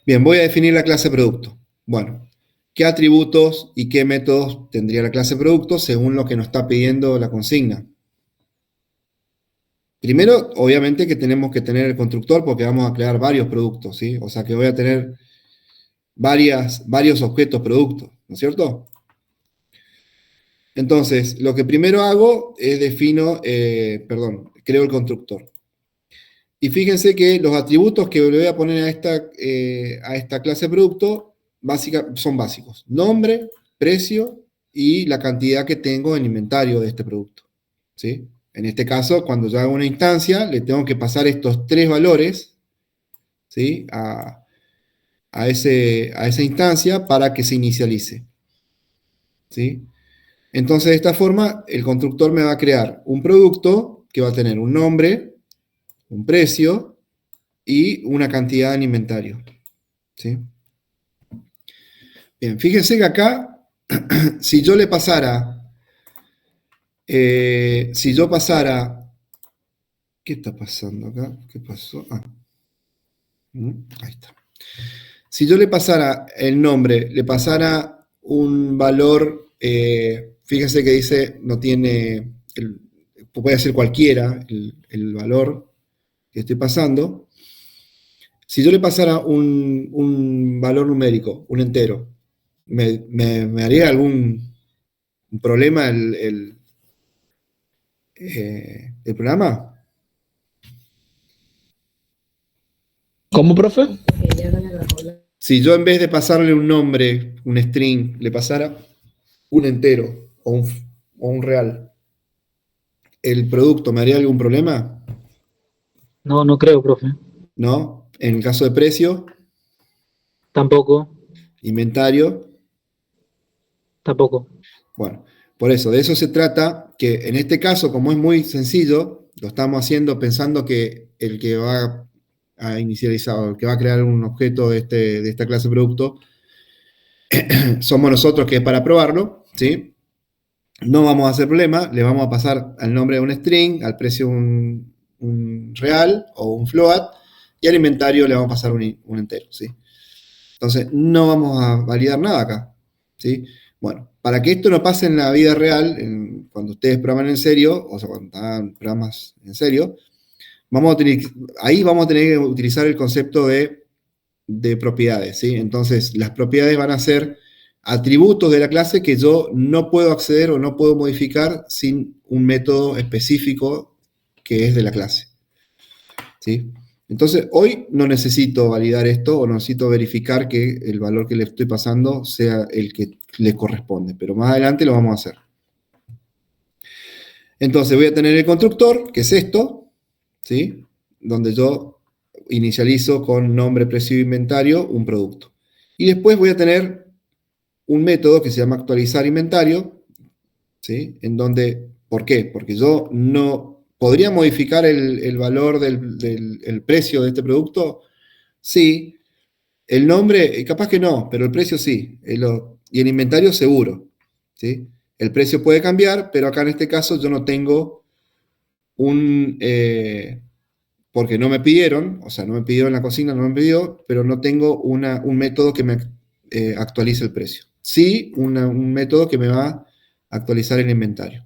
Bien, voy a definir la clase producto. Bueno, ¿qué atributos y qué métodos tendría la clase producto según lo que nos está pidiendo la consigna? Primero, obviamente que tenemos que tener el constructor porque vamos a crear varios productos, ¿sí? O sea que voy a tener varios objetos productos, ¿no es cierto? Entonces, lo que primero hago es creo el constructor. Y fíjense que los atributos que le voy a poner a esta clase de producto son básicos. Nombre, precio y la cantidad que tengo en inventario de este producto, ¿sí? En este caso, cuando yo hago una instancia, le tengo que pasar estos 3 valores, ¿sí? A esa instancia para que se inicialice, ¿sí? Entonces, de esta forma, el constructor me va a crear un producto que va a tener un nombre, un precio y una cantidad en inventario, ¿sí? Bien, fíjense que acá, si yo le pasara, si yo pasara, ¿qué está pasando acá? ¿Qué pasó? Ahí está. Si yo le pasara el nombre, le pasara un valor, fíjense que dice, no tiene, puede ser cualquiera el valor que estoy pasando. Si yo le pasara un valor numérico, un entero, ¿me haría algún problema el programa? ¿Cómo, profe? Si yo en vez de pasarle un nombre, un string, le pasara un entero o un real, ¿el producto me haría algún problema? No, no creo, profe. ¿No? En el caso de precio, Tampoco, inventario, tampoco. bueno, por eso, de eso se trata, que en este caso, como es muy sencillo, lo estamos haciendo pensando que el que va a inicializar, o el que va a crear un objeto de esta clase de producto, somos nosotros que es para probarlo, ¿sí? No vamos a hacer problema, le vamos a pasar al nombre de un string, al precio un real o un float, y al inventario le vamos a pasar un entero, ¿sí? Entonces, no vamos a validar nada acá, ¿sí? Bueno, para que esto no pase en la vida real, cuando ustedes programan en serio, o sea, cuando hagan programas en serio, ahí vamos a tener que utilizar el concepto de propiedades, ¿sí? Entonces, las propiedades van a ser atributos de la clase que yo no puedo acceder o no puedo modificar sin un método específico que es de la clase, ¿sí? Entonces, hoy no necesito validar esto o no necesito verificar que el valor que le estoy pasando sea el que le corresponde, pero más adelante lo vamos a hacer. Entonces, voy a tener el constructor, que es esto, ¿sí? Donde yo inicializo con nombre, precio e inventario un producto. Y después voy a tener un método que se llama actualizar inventario, ¿sí? En donde, ¿por qué? Porque yo no podría modificar el valor el precio de este producto, sí. El nombre, capaz que no, pero el precio sí. Y el inventario seguro, ¿sí? El precio puede cambiar, pero acá en este caso yo no tengo porque no me pidieron, o sea, no me pidió en la cocina, no me pidió, pero no tengo un método que me actualice el precio. Sí, un método que me va a actualizar el inventario.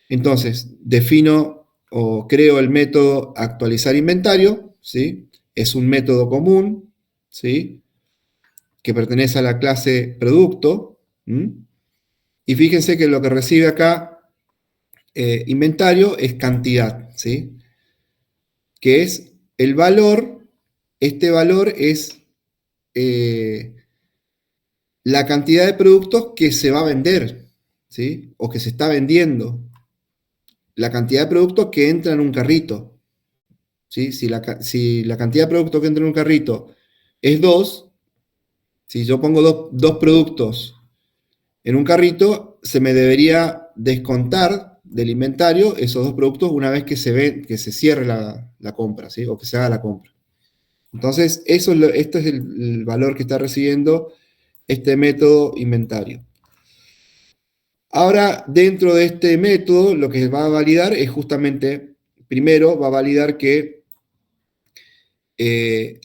Entonces, defino o creo el método actualizar inventario, ¿sí? Es un método común, ¿sí? Que pertenece a la clase producto. Y fíjense que lo que recibe acá inventario es cantidad, ¿sí? Que es el valor, este valor es la cantidad de productos que se va a vender, ¿sí? O que se está vendiendo. La cantidad de productos que entra en un carrito, ¿sí? Si la cantidad de productos que entra en un carrito es 2, si yo pongo dos productos en un carrito, se me debería descontar del inventario esos 2 productos una vez que se cierre la compra, ¿sí? O que se haga la compra. Entonces, este es el valor que está recibiendo este método inventario. Ahora, dentro de este método, lo que va a validar es justamente, primero, va a validar que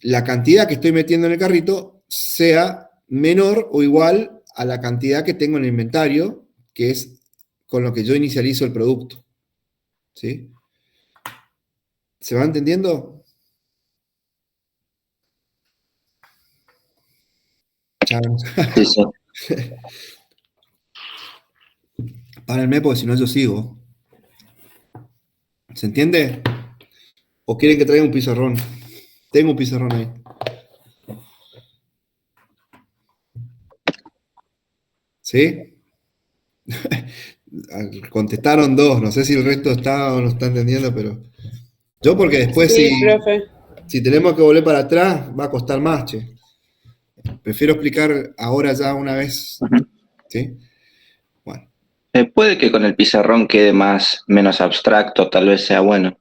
la cantidad que estoy metiendo en el carrito sea menor o igual a la cantidad que tengo en el inventario, que es con lo que yo inicializo el producto. ¿Sí? ¿Se va entendiendo? Sí, sí. Párenme porque si no yo sigo. ¿Se entiende? ¿O quieren que traiga un pizarrón? Tengo un pizarrón ahí. ¿Sí? Contestaron 2, no sé si el resto está o no está entendiendo, pero yo porque después Sí, profe. si tenemos que volver para atrás va a costar más, che. Prefiero explicar ahora ya una vez, Ujú. ¿sí? Bueno, Puede que con el pizarrón quede menos abstracto, tal vez sea bueno.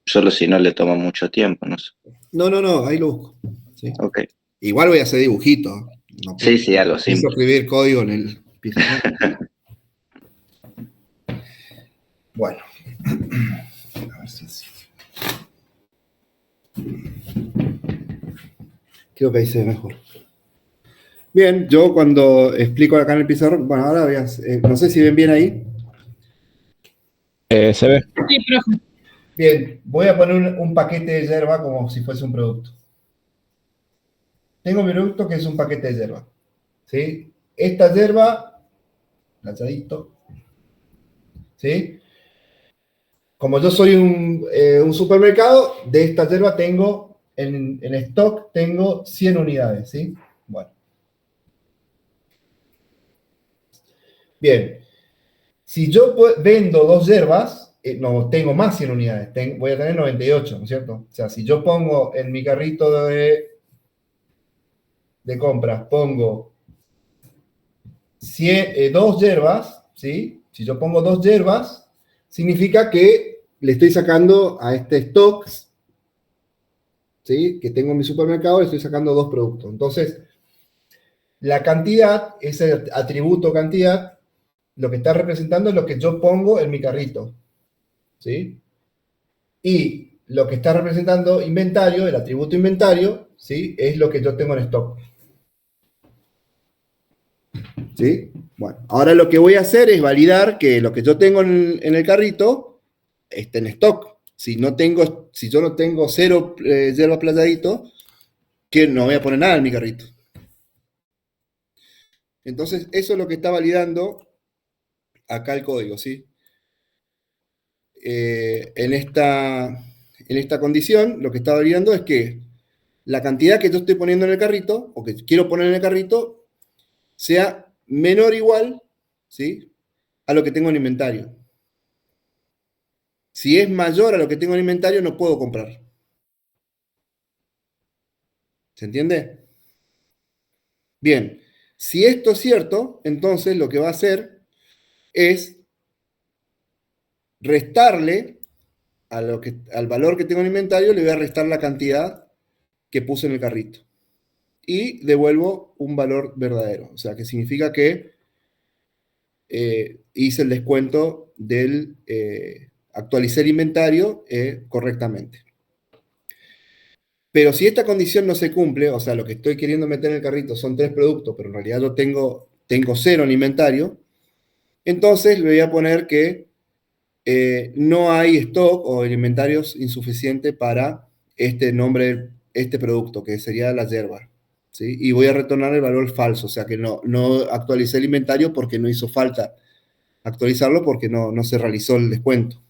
Solo si no le toma mucho tiempo, no sé. no, ahí lo busco, ¿sí? Ok. Igual voy a hacer dibujitos, no Sí, algo pienso simple. escribir código en el pizarrón. Bueno, a ver si así. Creo que ahí se ve mejor. Bien, yo cuando explico acá en el pizarrón, bueno, ahora voy a, no sé si ven bien ahí. Se ve. Sí, profe. Bien, voy a poner un paquete de yerba como si fuese un producto. Tengo mi producto que es un paquete de yerba, ¿sí? Esta yerba, lanzadito, ¿sí? Como yo soy un supermercado, de esta yerba tengo, en stock, tengo 100 unidades, ¿sí? Bueno. Bien, si yo vendo 2 yerbas, no tengo más 100 unidades, voy a tener 98, ¿no es cierto? O sea, si yo pongo en mi carrito de compras, pongo 2 yerbas, ¿sí? Si yo pongo 2 yerbas, significa que le estoy sacando a este stock, ¿sí? Que tengo en mi supermercado, le estoy sacando 2 productos. Entonces, la cantidad, ese atributo cantidad, lo que está representando es lo que yo pongo en mi carrito, ¿sí? Y lo que está representando inventario, el atributo inventario, ¿sí? Es lo que yo tengo en stock. ¿Sí? Bueno, ahora lo que voy a hacer es validar que lo que yo tengo en el carrito esté en stock. Si yo no tengo 0 yerba playadito, que no voy a poner nada en mi carrito. Entonces, eso es lo que está validando acá el código, ¿sí? En esta condición, lo que está validando es que la cantidad que yo estoy poniendo en el carrito, o que quiero poner en el carrito, sea menor o igual, ¿sí? A lo que tengo en inventario. Si es mayor a lo que tengo en inventario, no puedo comprar. ¿Se entiende? Bien, si esto es cierto, entonces lo que va a hacer es restarle al valor que tengo en inventario, le voy a restar la cantidad que puse en el carrito. Y devuelvo un valor verdadero. O sea, que significa que hice el descuento del actualicé el inventario correctamente. Pero si esta condición no se cumple, o sea, lo que estoy queriendo meter en el carrito son 3 productos, pero en realidad yo tengo 0 en inventario, entonces le voy a poner que no hay stock o el inventario es insuficiente para este nombre, este producto, que sería la yerba. ¿Sí? Y voy a retornar el valor falso, o sea que no actualicé el inventario porque no hizo falta actualizarlo porque no se realizó el descuento.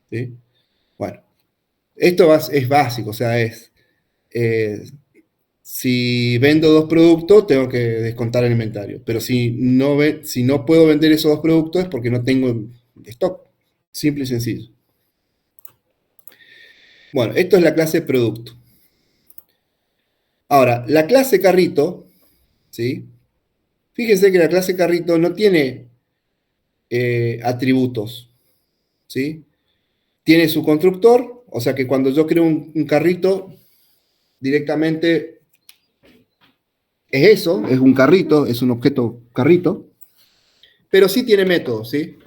¿Sí? Bueno, esto es básico, o sea, si vendo 2 productos, tengo que descontar el inventario. Pero si no puedo vender esos 2 productos es porque no tengo stock. Simple y sencillo. Bueno, esto es la clase producto. Ahora, la clase carrito, ¿sí? Fíjense que la clase carrito no tiene atributos, ¿sí? Tiene su constructor, o sea que cuando yo creo un carrito, directamente es eso, es un carrito, es un objeto carrito, pero sí tiene métodos, ¿sí?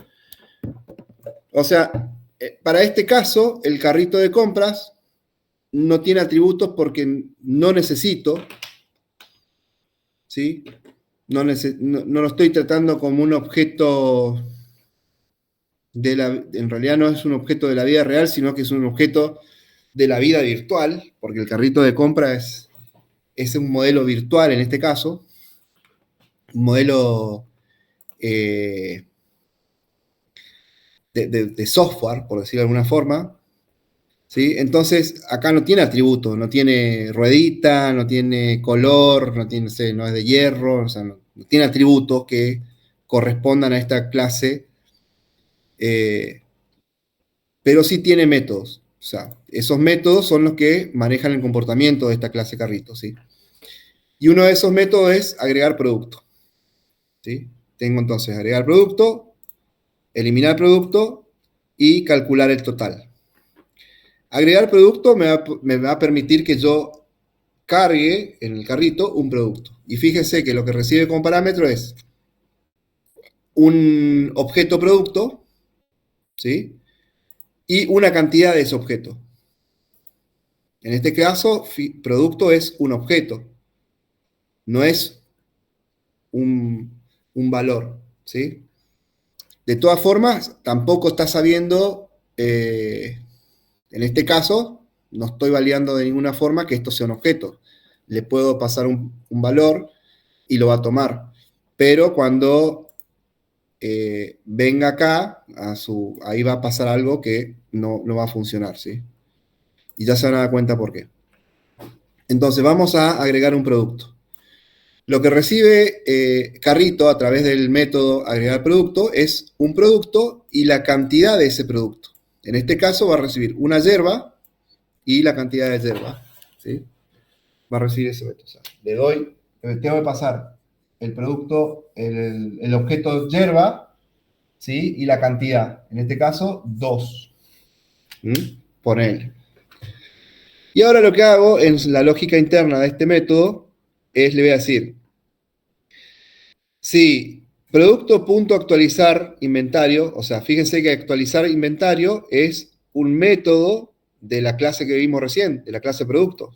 O sea, para este caso, el carrito de compras no tiene atributos porque no necesito, ¿sí? No lo estoy tratando como un objeto en realidad no es un objeto de la vida real, sino que es un objeto de la vida virtual, porque el carrito de compra es un modelo virtual en este caso, un modelo de software, por decirlo de alguna forma, ¿sí? Entonces, acá no tiene atributos, no tiene ruedita, no tiene color, no es de hierro, o sea, no tiene atributos que correspondan a esta clase, pero sí tiene métodos. O sea, esos métodos son los que manejan el comportamiento de esta clase carrito, ¿sí? Y uno de esos métodos es agregar producto, ¿sí? Tengo entonces agregar producto, eliminar producto y calcular el total. Agregar producto me va a permitir que yo cargue en el carrito un producto. Y fíjense que lo que recibe como parámetro es un objeto producto, ¿sí? Y una cantidad de ese objeto. En este caso, producto es un objeto, no es un valor, ¿sí? De todas formas, tampoco está sabiendo, en este caso, no estoy validando de ninguna forma que esto sea un objeto. Le puedo pasar un valor y lo va a tomar. Pero cuando venga acá, ahí va a pasar algo que no va a funcionar, ¿sí? Y ya se van a dar cuenta por qué. Entonces vamos a agregar un producto. Lo que recibe carrito a través del método agregar producto es un producto y la cantidad de ese producto. En este caso va a recibir una yerba y la cantidad de yerba, ¿sí? Va a recibir ese método. O sea, le doy, tengo que pasar el producto, el objeto yerba, ¿sí? Y la cantidad. En este caso, 2. Ponele. Y ahora lo que hago en la lógica interna de este método es, le voy a decir, si producto.actualizar inventario, o sea, fíjense que actualizar inventario es un método de la clase que vimos recién, de la clase producto.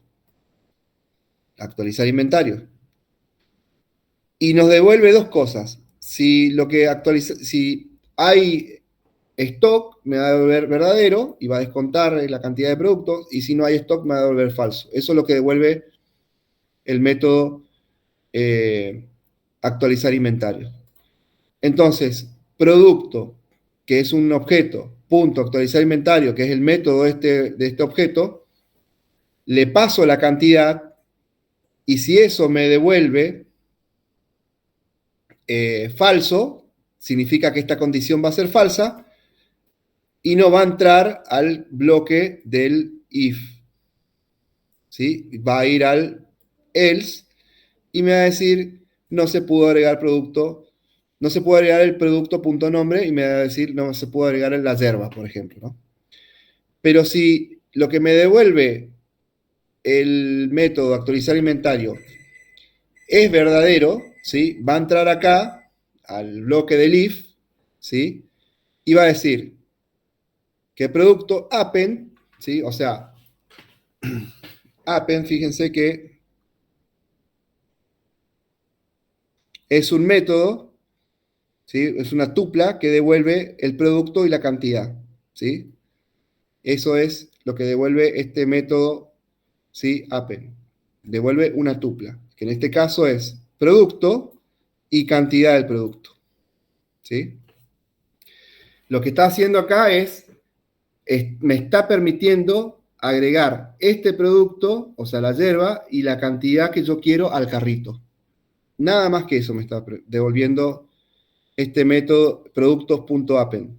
Actualizar inventario. Y nos devuelve dos cosas. Si lo que actualiza, si hay stock, me va a devolver verdadero y va a descontar la cantidad de productos, y si no hay stock, me va a devolver falso. Eso es lo que devuelve el método actualizar inventario. Entonces, producto, que es un objeto, punto actualizar inventario, que es el método de este objeto, le paso la cantidad, y si eso me devuelve falso, significa que esta condición va a ser falsa, y no va a entrar al bloque del if, ¿sí? Va a ir al else, y me va a decir, no se pudo agregar producto, no se puede agregar el producto.nombre, y me va a decir, no se pudo agregar la yerba, por ejemplo, ¿no? Pero si lo que me devuelve el método actualizar inventario es verdadero, ¿sí? Va a entrar acá, al bloque del if, ¿sí? Y va a decir que producto append, ¿sí? O sea, append, fíjense que es un método, ¿sí? Es una tupla que devuelve el producto y la cantidad, ¿sí? Eso es lo que devuelve este método, ¿sí? Append. Devuelve una tupla, que en este caso es producto y cantidad del producto, ¿sí? Lo que está haciendo acá me está permitiendo agregar este producto, o sea, la yerba, y la cantidad que yo quiero al carrito. Nada más que eso me está devolviendo este método productos.append.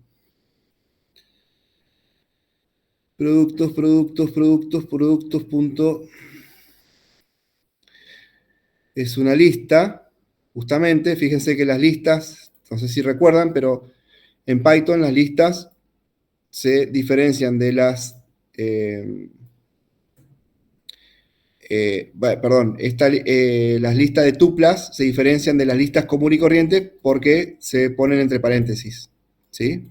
Productos. Es una lista, justamente. Fíjense que las listas, no sé si recuerdan, pero en Python las listas se diferencian de las... las listas de tuplas se diferencian de las listas común y corriente porque se ponen entre paréntesis, ¿sí?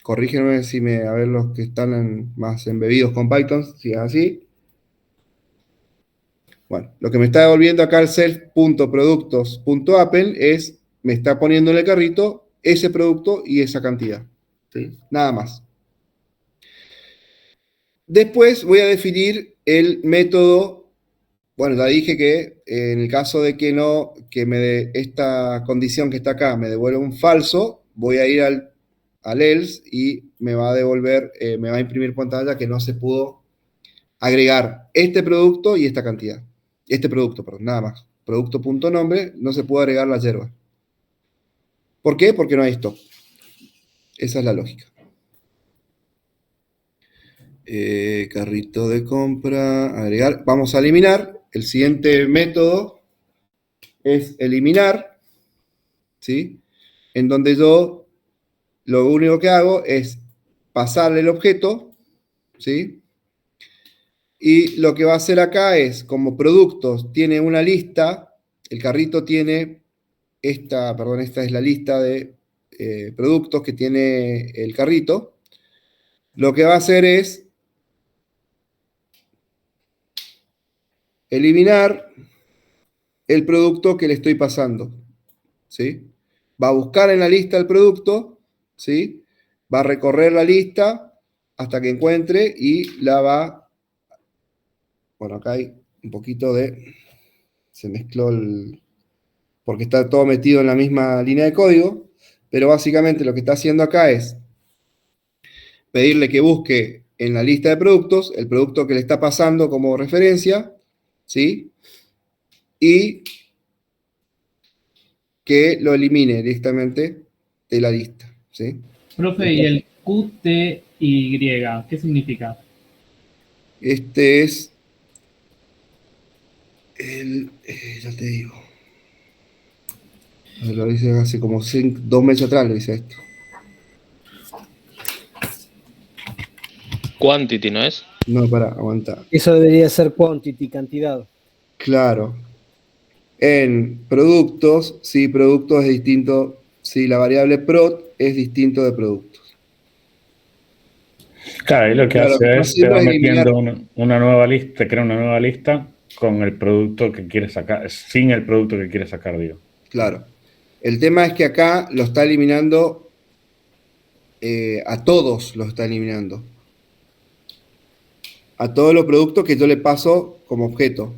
Corrígenme a ver los que están más embebidos con Python, si es así. Bueno, lo que me está devolviendo acá el self.productos.append es, me está poniendo en el carrito ese producto y esa cantidad, ¿sí? Nada más. Después voy a definir el método. Bueno, ya dije que en el caso de que esta condición que está acá me devuelva un falso, voy a ir al else y me va a devolver, me va a imprimir pantalla que no se pudo agregar este producto y esta cantidad. Este producto, perdón, nada más. Producto.nombre, no se pudo agregar la yerba. ¿Por qué? Porque no hay stock. Esa es la lógica. Carrito de compra, agregar. Vamos a eliminar. El siguiente método es eliminar, ¿sí? En donde yo lo único que hago es pasarle el objeto, ¿sí? Y lo que va a hacer acá es, como productos, tiene una lista, el carrito tiene esta es la lista de productos que tiene el carrito. Lo que va a hacer es eliminar el producto que le estoy pasando, ¿sí? Va a buscar en la lista el producto, ¿sí? Va a recorrer la lista hasta que encuentre y la va... Bueno, acá hay un poquito de... Se mezcló porque está todo metido en la misma línea de código, pero básicamente lo que está haciendo acá es pedirle que busque en la lista de productos el producto que le está pasando como referencia, ¿sí? Y que lo elimine directamente de la lista, ¿sí? Profe, ¿y el QTY qué significa? Este es ya te digo. Lo hice hace como 2 meses atrás, lo hice esto. Quantity, ¿no es? No, para aguantar. Eso debería ser quantity, cantidad. Claro. En productos, sí, productos es distinto. Sí, la variable prod es distinto de productos. Claro, y lo que Claro, hace no es te va sirve eliminar. metiendo una nueva lista, te crea una nueva lista con el producto que quieres sacar, sin el producto que quieres sacar, digo. Claro. El tema es que acá lo está eliminando, a todos los está eliminando. A todos los productos que yo le paso como objeto.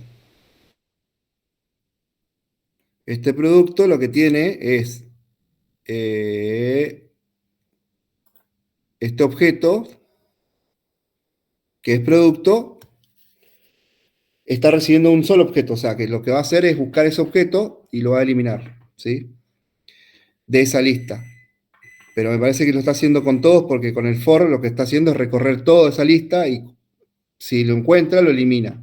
Este producto lo que tiene es este objeto, que es producto, está recibiendo un solo objeto. O sea, que lo que va a hacer es buscar ese objeto y lo va a eliminar, ¿sí? De esa lista. Pero me parece que lo está haciendo con todos porque con el for lo que está haciendo es recorrer toda esa lista y si lo encuentra, lo elimina.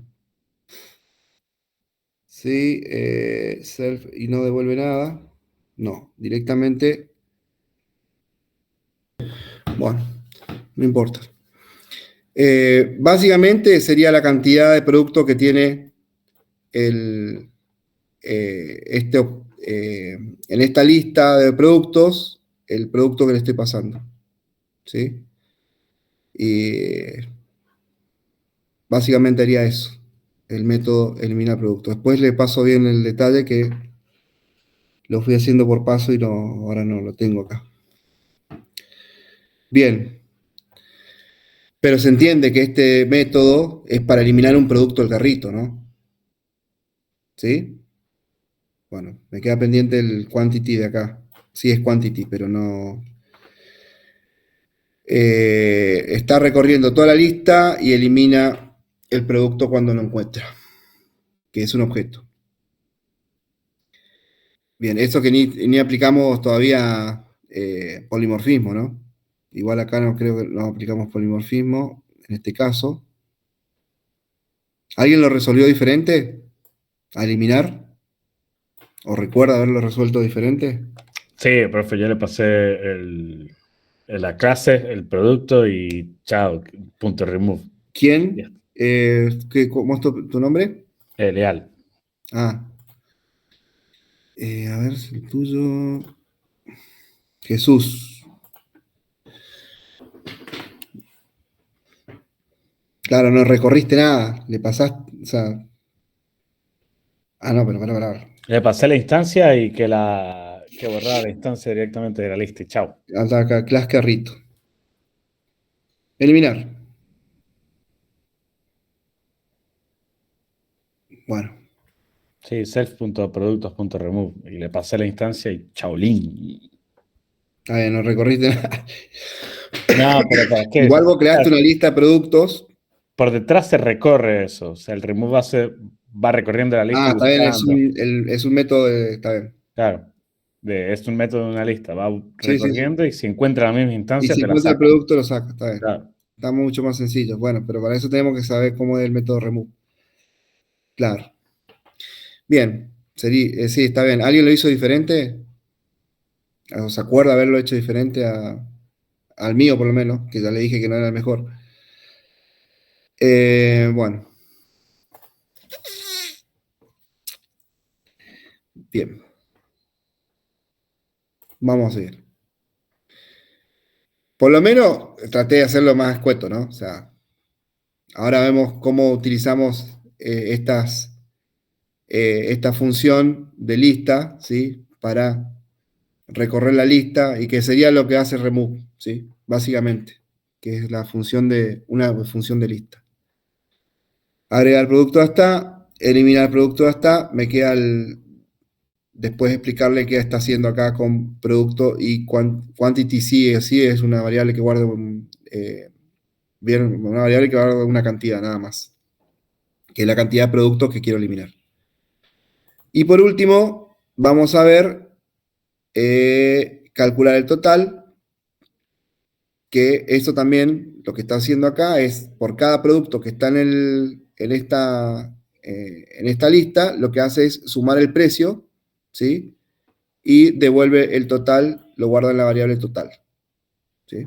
¿Sí? Self y no devuelve nada. No, directamente. Bueno, no importa. Básicamente sería la cantidad de producto que tiene en esta lista de productos, el producto que le estoy pasando. ¿Sí? Y básicamente haría eso, el método elimina producto. Después le paso bien el detalle que lo fui haciendo por paso y ahora no lo tengo acá. Bien. Pero se entiende que este método es para eliminar un producto del carrito, ¿no? ¿Sí? Bueno, me queda pendiente el quantity de acá. Sí es quantity, pero no... está recorriendo toda la lista y elimina el producto cuando lo encuentra, que es un objeto. Bien, eso que ni aplicamos todavía polimorfismo, ¿no? Igual acá no creo que no aplicamos polimorfismo, en este caso. ¿Alguien lo resolvió diferente? ¿A eliminar? ¿O recuerda haberlo resuelto diferente? Sí, profe, yo le pasé la clase, el producto y chao, punto remove. ¿Quién? ¿Cómo es tu nombre? Leal. Ah. A ver, el tuyo. Jesús. Claro, no recorriste nada. Le pasaste. O sea. Ah, no, pero para. Le pasé la instancia y que borrara la instancia directamente de la lista y chao. Hasta acá, class carrito. Eliminar. Bueno. Sí, self.productos.remove. Y le pasé la instancia y chaolín. Ah, no recorriste nada. No, pero ¿para qué? Igual vos creaste una lista de productos. Por detrás se recorre eso. O sea, el remove va recorriendo la lista. Ah, está bien, es un método está bien. Claro. es un método de una lista. Va Sí, recorriendo y si encuentra la misma Y instancia, si te la encuentra el saca. producto, lo saca, está bien. Claro. Está mucho más sencillo. Bueno, pero para eso tenemos que saber cómo es el método remove. Claro. Bien, sí, está bien. ¿Alguien lo hizo diferente? ¿O se acuerda haberlo hecho diferente al mío, por lo menos? Que ya le dije que no era el mejor. Bueno. Bien. Vamos a seguir. Por lo menos traté de hacerlo más escueto, ¿no? O sea, ahora vemos cómo utilizamos esta función de lista, ¿sí? Para recorrer la lista y que sería lo que hace remove, ¿sí? Básicamente, que es una función de lista. Agregar producto hasta, eliminar producto hasta, me queda después explicarle qué está haciendo acá con producto y quantity sí es una variable que guarda una variable que guarda una cantidad nada más, que es la cantidad de productos que quiero eliminar. Y por último, vamos a ver calcular el total, que esto también lo que está haciendo acá es por cada producto que está en esta lista, lo que hace es sumar el precio, ¿sí? Y devuelve el total, lo guarda en la variable total, ¿sí?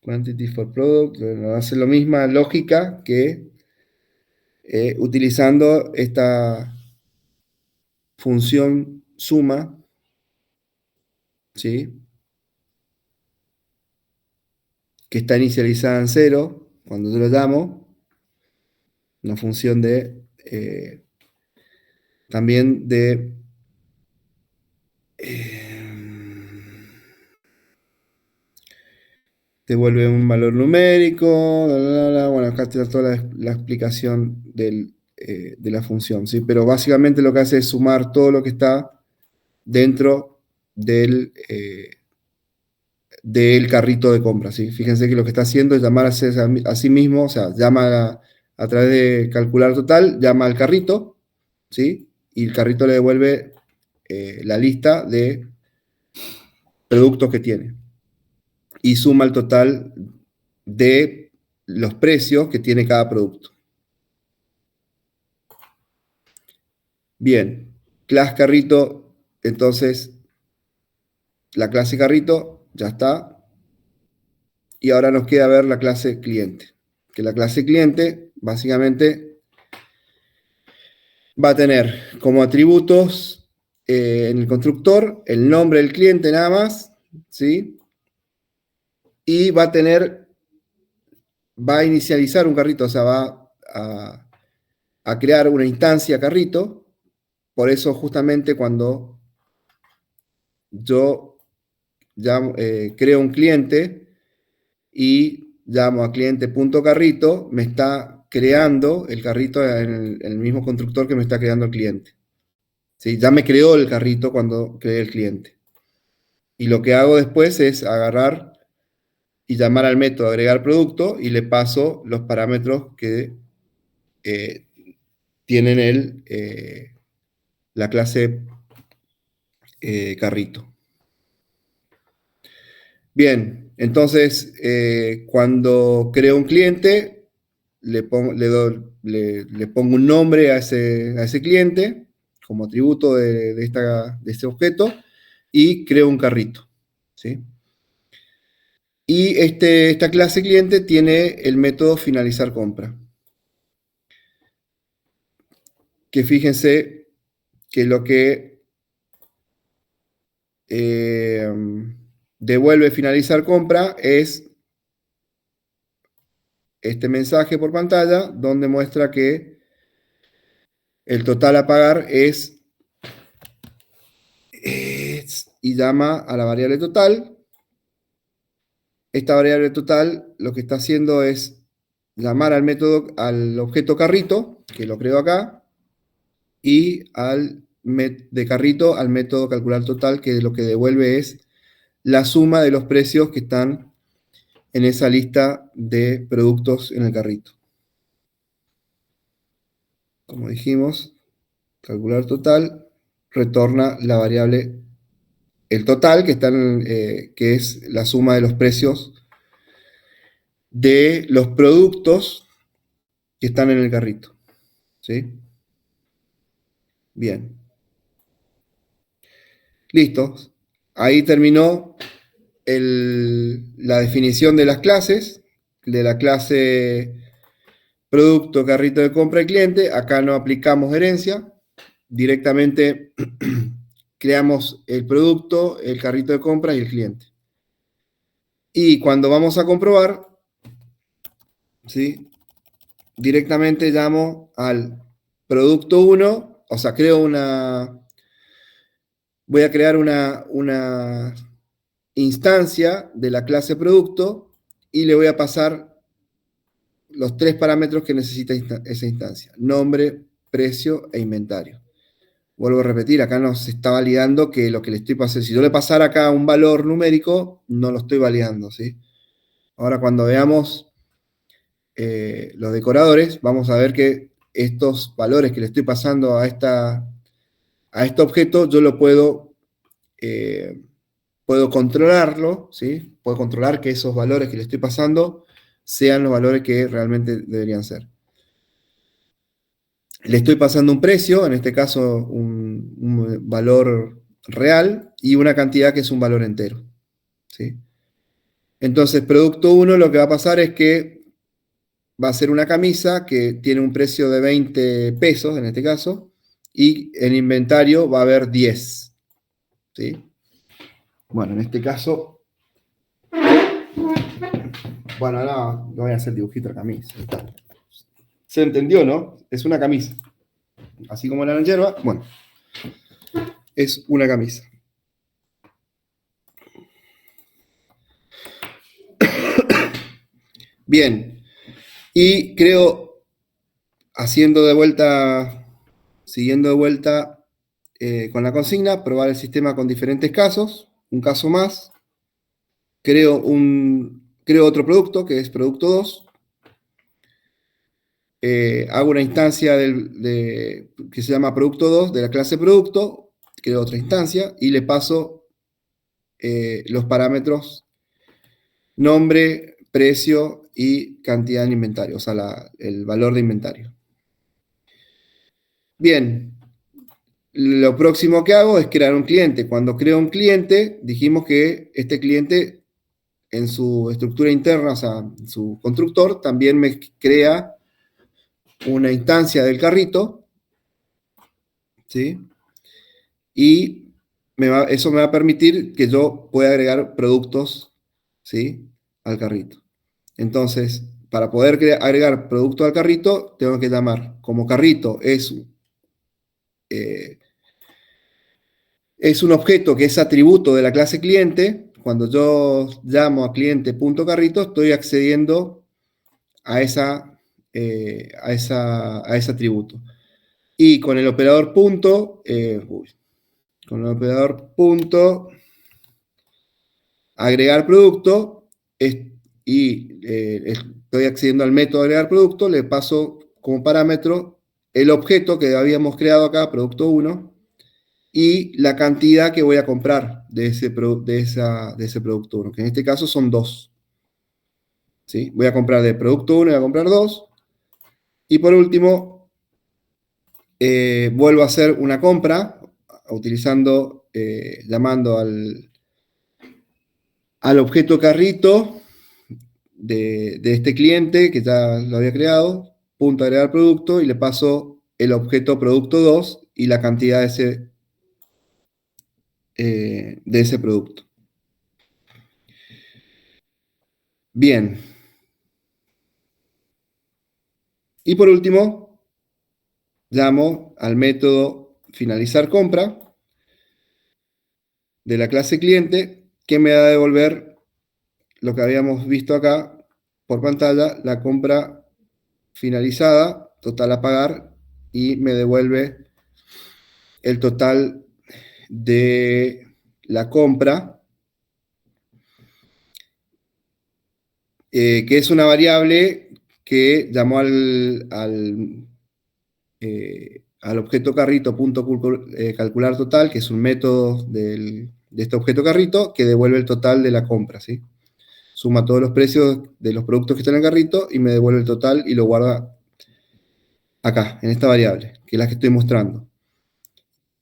Quantity for product, hace la misma lógica que utilizando esta función suma, ¿sí? Que está inicializada en 0, cuando yo lo llamo, una función también de devuelve un valor numérico, bueno, acá está toda la explicación de la función, ¿sí? Pero básicamente lo que hace es sumar todo lo que está dentro del carrito de compra, ¿sí? Fíjense que lo que está haciendo es llamar a sí mismo, o sea, llama a través de calcular total, llama al carrito, ¿sí? Y el carrito le devuelve la lista de productos que tiene. Y suma el total de los precios que tiene cada producto. Bien, clase carrito, entonces la clase carrito ya está. Y ahora nos queda ver la clase cliente. Que la clase cliente básicamente va a tener como atributos en el constructor el nombre del cliente nada más, ¿sí? Y va a inicializar un carrito, o sea, va a crear una instancia carrito. Por eso justamente cuando yo creo un cliente y llamo a cliente.carrito, me está creando el carrito en el mismo constructor que me está creando el cliente. ¿Sí? Ya me creó el carrito cuando creé el cliente. Y lo que hago después es agarrar y llamar al método agregar producto y le paso los parámetros que tienen la clase carrito. Bien, entonces cuando creo un cliente, le pongo un nombre a ese cliente como atributo de este objeto y creo un carrito, ¿sí? Y esta clase cliente tiene el método finalizar compra. Que fíjense que lo que devuelve finalizar compra es este mensaje por pantalla donde muestra que el total a pagar es y llama a la variable total. Esta variable total lo que está haciendo es llamar al objeto carrito, que lo creo acá, y de carrito al método calcular total, que lo que devuelve es la suma de los precios que están en esa lista de productos en el carrito. Como dijimos, calcular total, retorna la variable, el total, que es la suma de los precios de los productos que están en el carrito. ¿Sí? Bien. Listo. Ahí terminó la definición de las clases, de la clase producto, carrito de compra y cliente. Acá no aplicamos herencia, directamente creamos el producto, el carrito de compra y el cliente. Y cuando vamos a comprobar, ¿sí? Directamente llamo al producto 1, o sea, voy a crear una instancia de la clase producto y le voy a pasar los 3 parámetros que necesita esa instancia: nombre, precio e inventario. Vuelvo a repetir, acá nos está validando que lo que le estoy pasando, si yo le pasara acá un valor numérico, no lo estoy validando, ¿sí? Ahora cuando veamos los decoradores, vamos a ver que estos valores que le estoy pasando a este objeto, yo lo puedo controlarlo, ¿sí? Puedo controlar que esos valores que le estoy pasando sean los valores que realmente deberían ser. Le estoy pasando un precio, en este caso un valor real, y una cantidad que es un valor entero, ¿sí? Entonces, producto 1 lo que va a pasar es que va a ser una camisa que tiene un precio de 20 pesos, en este caso, y en inventario va a haber 10, ¿sí? Bueno, en este caso, bueno, no voy a hacer dibujito de camisa. ¿Se entendió, no? Es una camisa. Así como la hierba, bueno, es una camisa. Bien, y creo, siguiendo de vuelta con la consigna, probar el sistema con diferentes casos, un caso más, creo otro producto, que es producto 2, hago una instancia que se llama producto 2 de la clase producto, creo otra instancia, y le paso los parámetros nombre, precio y cantidad en inventario, o sea, el valor de inventario. Bien, lo próximo que hago es crear un cliente. Cuando creo un cliente, dijimos que este cliente en su estructura interna, o sea, en su constructor, también me crea una instancia del carrito, ¿sí? Y eso me va a permitir que yo pueda agregar productos, ¿sí?, al carrito. Entonces, para poder agregar producto al carrito, tengo que llamar, como carrito es un objeto que es atributo de la clase cliente. Cuando yo llamo a cliente.carrito, estoy accediendo a ese atributo. Y con el operador punto, agregar producto, y estoy accediendo al método agregar producto, le paso como parámetro el objeto que habíamos creado acá, producto 1, y la cantidad que voy a comprar de ese producto 1, que en este caso son 2. ¿Sí? Voy a comprar de producto 1, voy a comprar 2. Y por último, vuelvo a hacer una compra llamando al objeto carrito de este cliente que ya lo había creado, punto agregar producto, y le paso el objeto producto 2 y la cantidad de ese producto. Bien. Y por último, llamo al método finalizar compra de la clase cliente, que me va a devolver lo que habíamos visto acá por pantalla, la compra finalizada, total a pagar, y me devuelve el total de la compra, que es una variable que llamó al objeto carrito.calcular total, que es un método de este objeto carrito, que devuelve el total de la compra, ¿sí? Suma todos los precios de los productos que están en el carrito y me devuelve el total y lo guarda acá, en esta variable, que es la que estoy mostrando.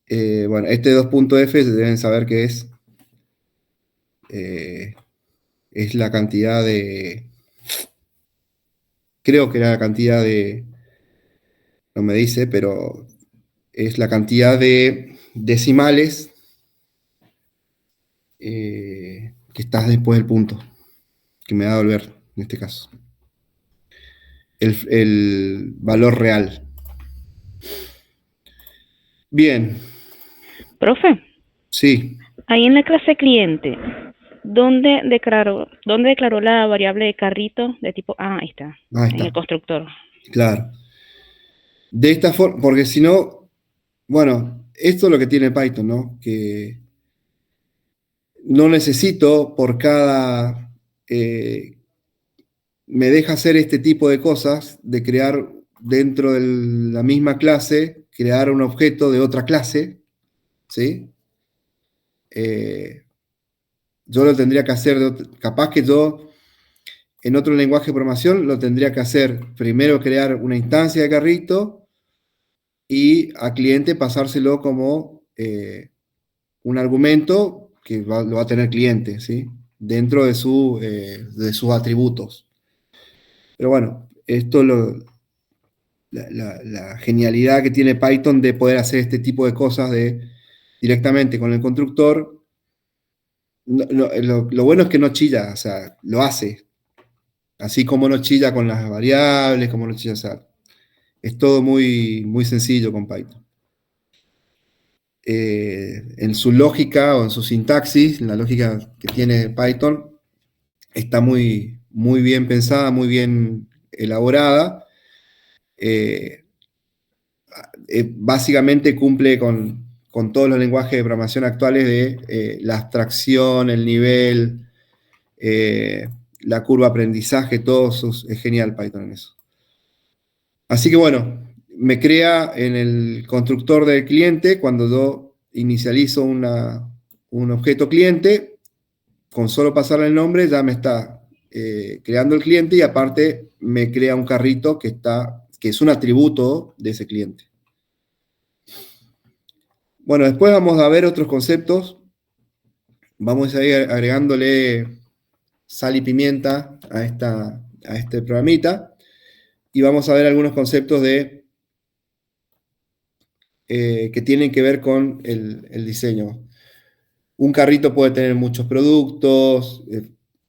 Bueno, este 2.f deben saber que es la cantidad de... Creo que era la cantidad de... No me dice, pero es la cantidad de decimales que está después del punto, que me va a devolver en este caso. El valor real. Bien. Profe, Sí. ahí en la clase cliente, ¿dónde declaró la variable de carrito de tipo A? Ahí está, Ahí en está. el constructor. Claro. De esta forma, porque si no, bueno, esto es lo que tiene Python, ¿no? Que no necesito por cada... me deja hacer este tipo de cosas, de crear dentro de la misma clase, crear un objeto de otra clase, ¿sí? Yo lo tendría que hacer, capaz que yo en otro lenguaje de programación lo tendría que hacer, primero crear una instancia de carrito y a cliente pasárselo como un argumento que lo va a tener cliente, ¿sí? Dentro de sus atributos. Pero bueno, esto la genialidad que tiene Python de poder hacer este tipo de cosas directamente con el constructor. Lo bueno es que no chilla, o sea, lo hace. Así como no chilla con las variables, como no chilla, o sea, es todo muy, muy sencillo con Python. En su lógica o en su sintaxis, en la lógica que tiene Python, está muy, muy bien pensada, muy bien elaborada. Básicamente cumple con todos los lenguajes de programación actuales de la abstracción, el nivel, la curva de aprendizaje, todo eso es genial Python en eso. Así que bueno, me crea en el constructor del cliente, cuando yo inicializo un objeto cliente, con solo pasarle el nombre ya me está creando el cliente y aparte me crea un carrito que es un atributo de ese cliente. Bueno, después vamos a ver otros conceptos. Vamos a ir agregándole sal y pimienta a este programita. Y vamos a ver algunos conceptos que tienen que ver con el diseño. Un carrito puede tener muchos productos,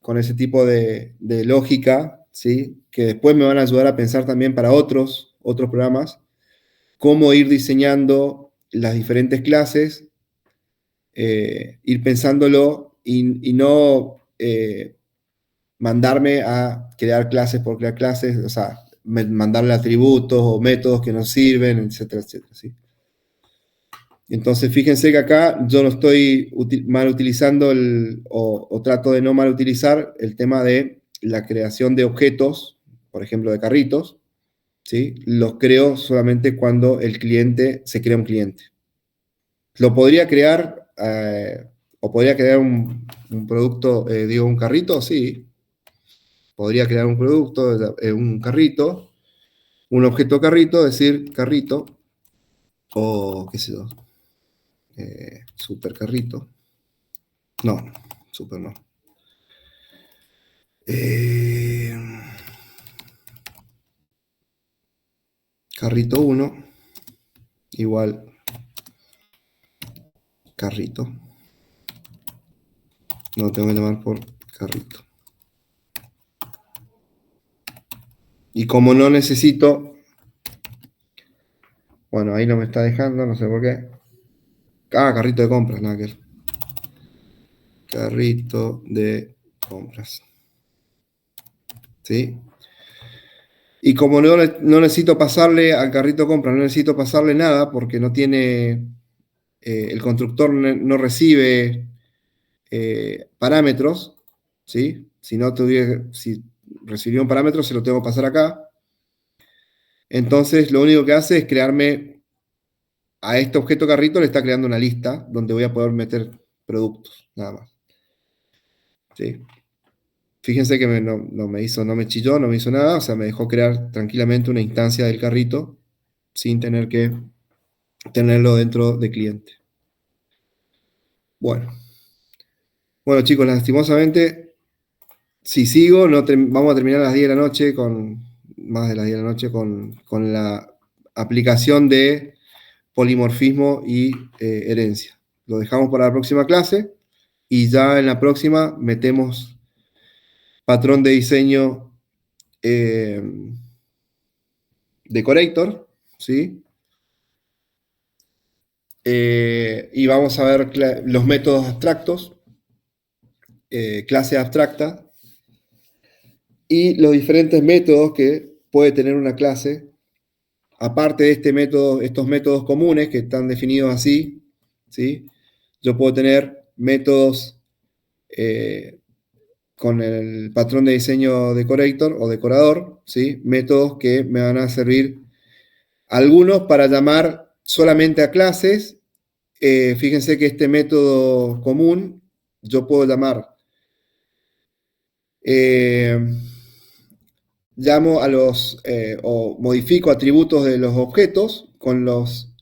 con ese tipo de lógica, ¿sí? Que después me van a ayudar a pensar también para otros programas, cómo ir diseñando las diferentes clases, ir pensándolo y no mandarme a crear clases por crear clases, o sea, mandarle atributos o métodos que no sirven, etcétera, etcétera, ¿sí? Entonces, fíjense que acá yo no estoy mal utilizando o trato de no mal utilizar el tema de la creación de objetos, por ejemplo, de carritos, ¿sí? Los creo solamente cuando el cliente se crea un cliente. Lo podría crear, o podría crear un producto, un carrito, sí. Podría crear un producto, un carrito, un objeto carrito, decir carrito, o qué sé yo, super carrito. No, super no. Carrito 1, igual carrito. No tengo que llamar por carrito. Y como no necesito, bueno, ahí no me está dejando, no sé por qué. Ah, carrito de compras, nada que ver. Carrito de compras. ¿Sí? Y como no necesito pasarle al carrito de compras, no necesito pasarle nada porque no tiene, el constructor no recibe parámetros, ¿sí? Si recibió un parámetro, se lo tengo que pasar acá. Entonces, lo único que hace es crearme a este objeto carrito le está creando una lista donde voy a poder meter productos, nada más. ¿Sí? Fíjense que no me chilló, no me hizo nada, o sea, me dejó crear tranquilamente una instancia del carrito sin tener que tenerlo dentro de cliente. Bueno, chicos, lastimosamente, si sigo, vamos a terminar a las 10 de la noche, más de las 10 de la noche, con la aplicación de polimorfismo y herencia. Lo dejamos para la próxima clase y ya en la próxima metemos patrón de diseño decorator, ¿sí? Y vamos a ver los métodos abstractos, clase abstracta, y los diferentes métodos que puede tener una clase, aparte de estos métodos comunes que están definidos así, ¿sí? Yo puedo tener métodos con el patrón de diseño decorator o decorador, ¿sí? Métodos que me van a servir, algunos para llamar solamente a clases. Fíjense que este método común, yo puedo llamar, llamo a o modifico atributos de los objetos. Con los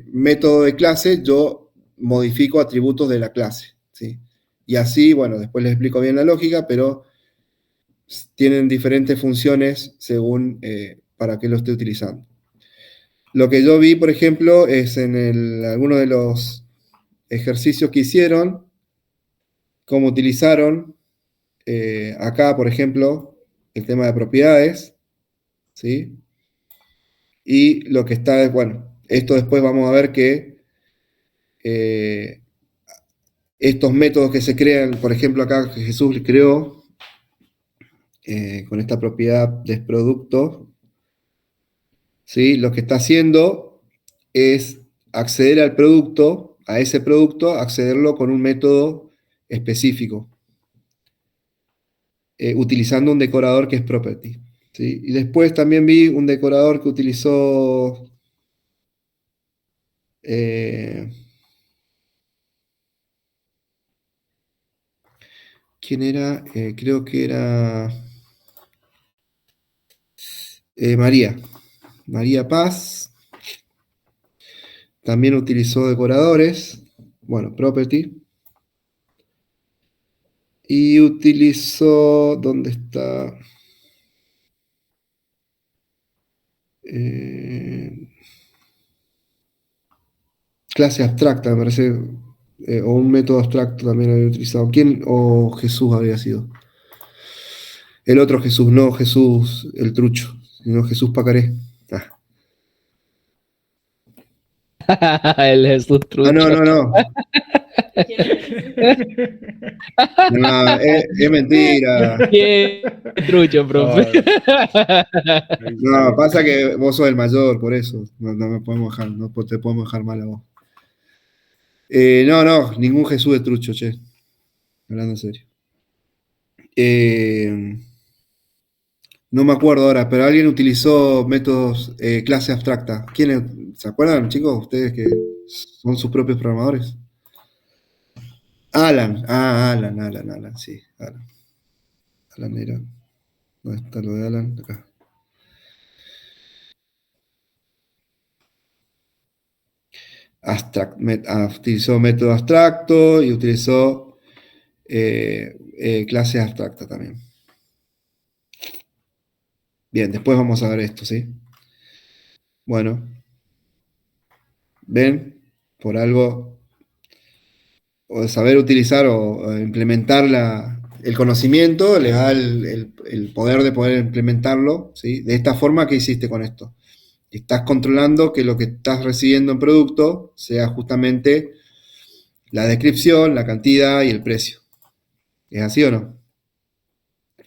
métodos de clase, yo modifico atributos de la clase, ¿sí? Y así, bueno, después les explico bien la lógica, pero tienen diferentes funciones según para qué lo esté utilizando. Lo que yo vi, por ejemplo, es en algunos de los ejercicios que hicieron, cómo utilizaron acá, por ejemplo, el tema de propiedades, ¿sí? Y lo que está, bueno, esto después vamos a ver que estos métodos que se crean, por ejemplo, acá que Jesús creó con esta propiedad de producto, ¿sí? Lo que está haciendo es acceder al producto, a ese producto, accederlo con un método específico, utilizando un decorador que es property, ¿sí? Y después también vi un decorador que utilizó ¿quién era? Creo que era María Paz. También utilizó decoradores, bueno, property. Y utilizó, ¿dónde está? Clase abstracta, me parece, o un método abstracto también había utilizado. ¿Quién? O Jesús habría sido. El otro Jesús, no Jesús el trucho, sino Jesús Pacaré. El Jesús trucho. No. No, es mentira. Qué trucho, profe. No, pasa que vos sos el mayor, por eso. No me podemos dejar, no te podemos dejar mal a vos. No, ningún Jesús de trucho, che. Hablando en serio. No me acuerdo ahora, pero alguien utilizó métodos clase abstracta. ¿Quiénes? ¿Se acuerdan, chicos? Ustedes que son sus propios programadores. Alan, sí, Alan. Alan era. ¿Dónde está lo de Alan? Acá. Utilizó método abstracto y utilizó clase abstracta también. Bien, después vamos a ver esto, ¿sí? Bueno. ¿Ven? Por algo, o saber utilizar o implementar el conocimiento, le da el poder de poder implementarlo, ¿sí? De esta forma, ¿qué hiciste con esto? Estás controlando que lo que estás recibiendo en producto sea justamente la descripción, la cantidad y el precio. ¿Es así o no?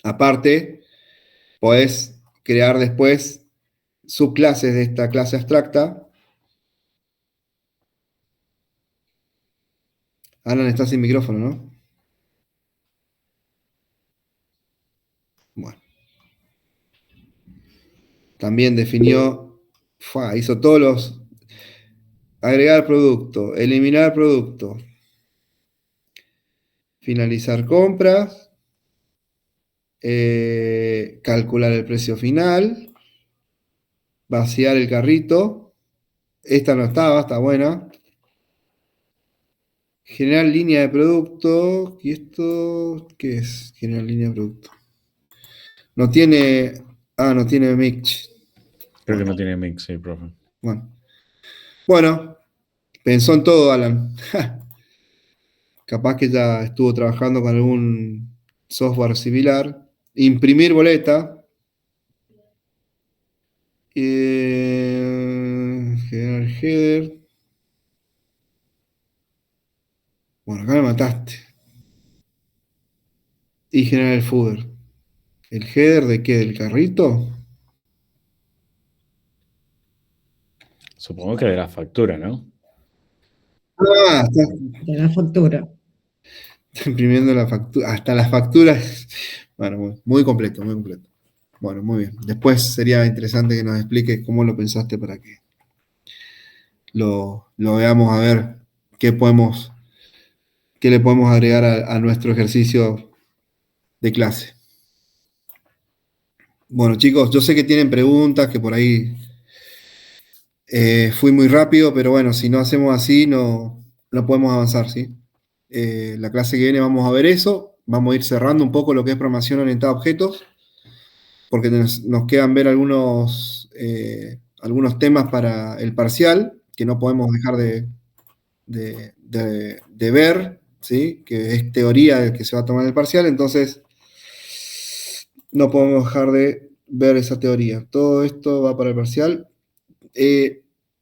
Aparte, podés crear después subclases de esta clase abstracta. Alan está sin micrófono, ¿no? Bueno. También definió, hizo todos los... agregar producto, eliminar producto, finalizar compras, calcular el precio final, vaciar el carrito. Esta no estaba, está buena. Generar línea de producto. ¿Y esto qué es? Generar línea de producto. No tiene. No tiene mix. Creo que no tiene mix, sí, profe. Bueno, pensó en todo, Alan. Capaz que ya estuvo trabajando con algún software similar. Imprimir boleta. Generar header. Bueno, acá me mataste. Y generar el footer. ¿El header de qué? ¿Del carrito? Supongo que de la factura, ¿no? Está De la factura. imprimiendo la factura. Hasta las facturas. Bueno, muy completo, muy completo. Bueno, muy bien. Después sería interesante que nos expliques cómo lo pensaste para que lo veamos a ver qué le podemos agregar a nuestro ejercicio de clase. Bueno, chicos, yo sé que tienen preguntas, que por ahí fui muy rápido, pero bueno, si no hacemos así, no podemos avanzar, ¿sí? La clase que viene vamos a ver eso, vamos a ir cerrando un poco lo que es programación orientada a objetos, porque nos quedan ver algunos temas para el parcial, que no podemos dejar de ver, ¿sí? Que es teoría que se va a tomar en el parcial, entonces no podemos dejar de ver esa teoría. Todo esto va para el parcial.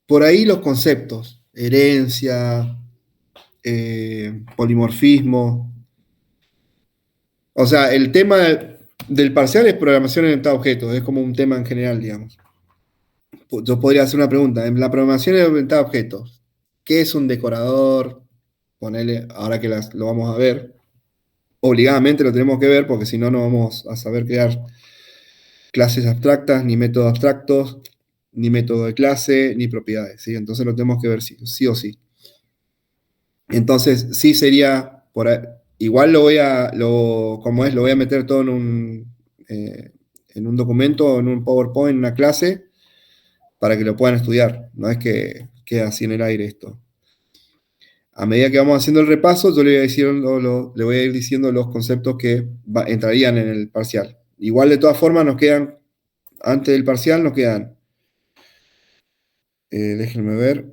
Por ahí los conceptos, herencia, polimorfismo. O sea, el tema del parcial es programación orientada a objetos, es como un tema en general, digamos. Yo podría hacer una pregunta. En la programación orientada a objetos, ¿qué es un decorador? Ponele, ahora que lo vamos a ver. Obligadamente lo tenemos que ver porque si no, no vamos a saber crear clases abstractas, ni métodos abstractos, ni método de clase, ni propiedades, ¿sí? Entonces lo tenemos que ver sí o sí. Entonces, sí sería, igual lo voy a meter todo en un documento, en un PowerPoint, en una clase, para que lo puedan estudiar. No es que quede así en el aire esto. A medida que vamos haciendo el repaso, yo le voy a ir diciendo los conceptos que entrarían en el parcial. Igual, de todas formas, antes del parcial, nos quedan, déjenme ver.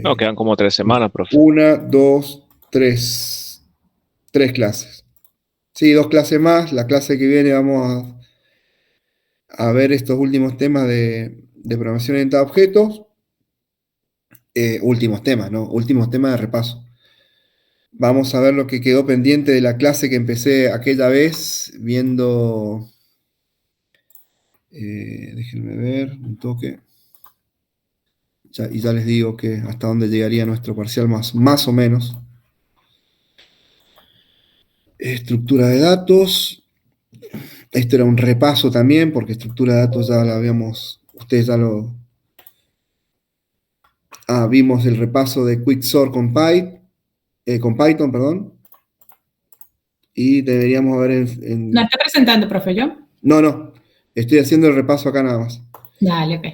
No, quedan como 3 semanas, profe. 1, 2, 3. 3 clases. Sí, 2 clases más. La clase que viene vamos a ver estos últimos temas de programación orientada a objetos. Últimos temas, ¿no? Últimos temas de repaso. Vamos a ver lo que quedó pendiente de la clase que empecé aquella vez, viendo... déjenme ver un toque. Y ya les digo que hasta dónde llegaría nuestro parcial más o menos. Estructura de datos. Esto era un repaso también, porque estructura de datos ya la habíamos... Ustedes ya lo... vimos el repaso de Quicksort con Python, perdón. Y deberíamos ver ¿No está presentando, profe, yo? No. Estoy haciendo el repaso acá nada más. Dale, ok.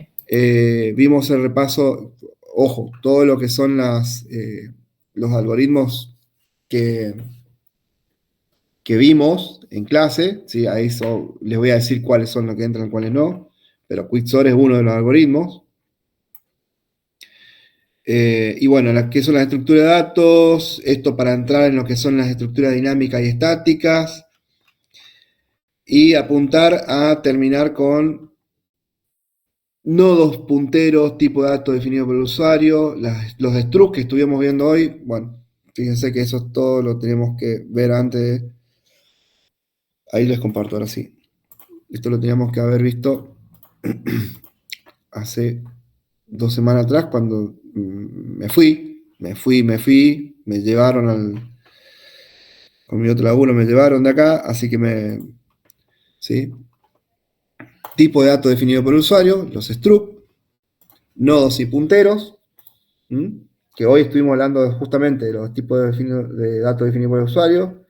Vimos el repaso, ojo, todo lo que son los algoritmos que vimos en clase, ¿sí? Ahí les voy a decir cuáles son los que entran, cuáles no, pero Quicksort es uno de los algoritmos. Y bueno, ¿qué son las estructuras de datos? Esto para entrar en lo que son las estructuras dinámicas y estáticas. Y apuntar a terminar con nodos punteros, tipo de datos definido por el usuario, los structs que estuvimos viendo hoy. Bueno, fíjense que eso todo lo tenemos que ver antes. Ahí les comparto ahora sí. Esto lo teníamos que haber visto hace 2 semanas atrás cuando me llevaron con mi otro laburo, me llevaron de acá, así que ¿sí? tipo de datos definido por el usuario, los struct, nodos y punteros, que hoy estuvimos hablando justamente de los tipos de datos definidos por el usuario,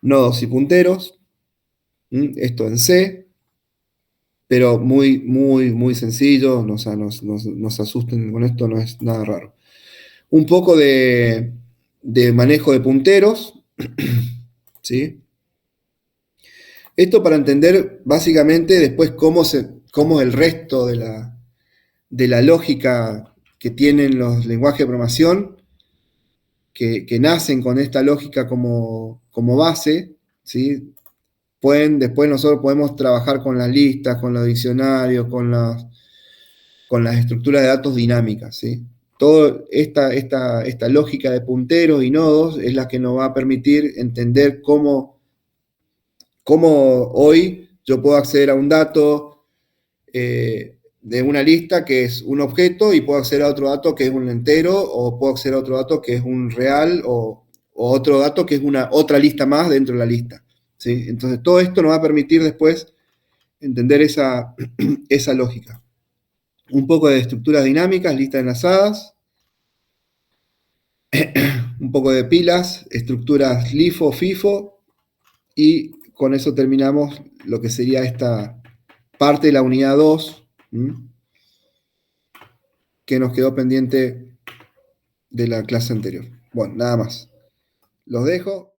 nodos y punteros, esto en C, pero muy, muy, muy sencillo, no se asusten con esto, no es nada raro. Un poco de manejo de punteros, ¿sí? Esto para entender básicamente después cómo el resto de la lógica que tienen los lenguajes de programación, que nacen con esta lógica como base, ¿sí? Después nosotros podemos trabajar con las listas, con los diccionarios, con las estructuras de datos dinámicas, ¿sí? Toda esta lógica de punteros y nodos es la que nos va a permitir entender cómo hoy yo puedo acceder a un dato de una lista que es un objeto y puedo acceder a otro dato que es un entero, o puedo acceder a otro dato que es un real, o otro dato que es otra lista más dentro de la lista, ¿sí? Entonces todo esto nos va a permitir después entender esa lógica. Un poco de estructuras dinámicas, listas enlazadas, un poco de pilas, estructuras LIFO, FIFO, y con eso terminamos lo que sería esta parte de la unidad 2, que nos quedó pendiente de la clase anterior. Bueno, nada más. Los dejo.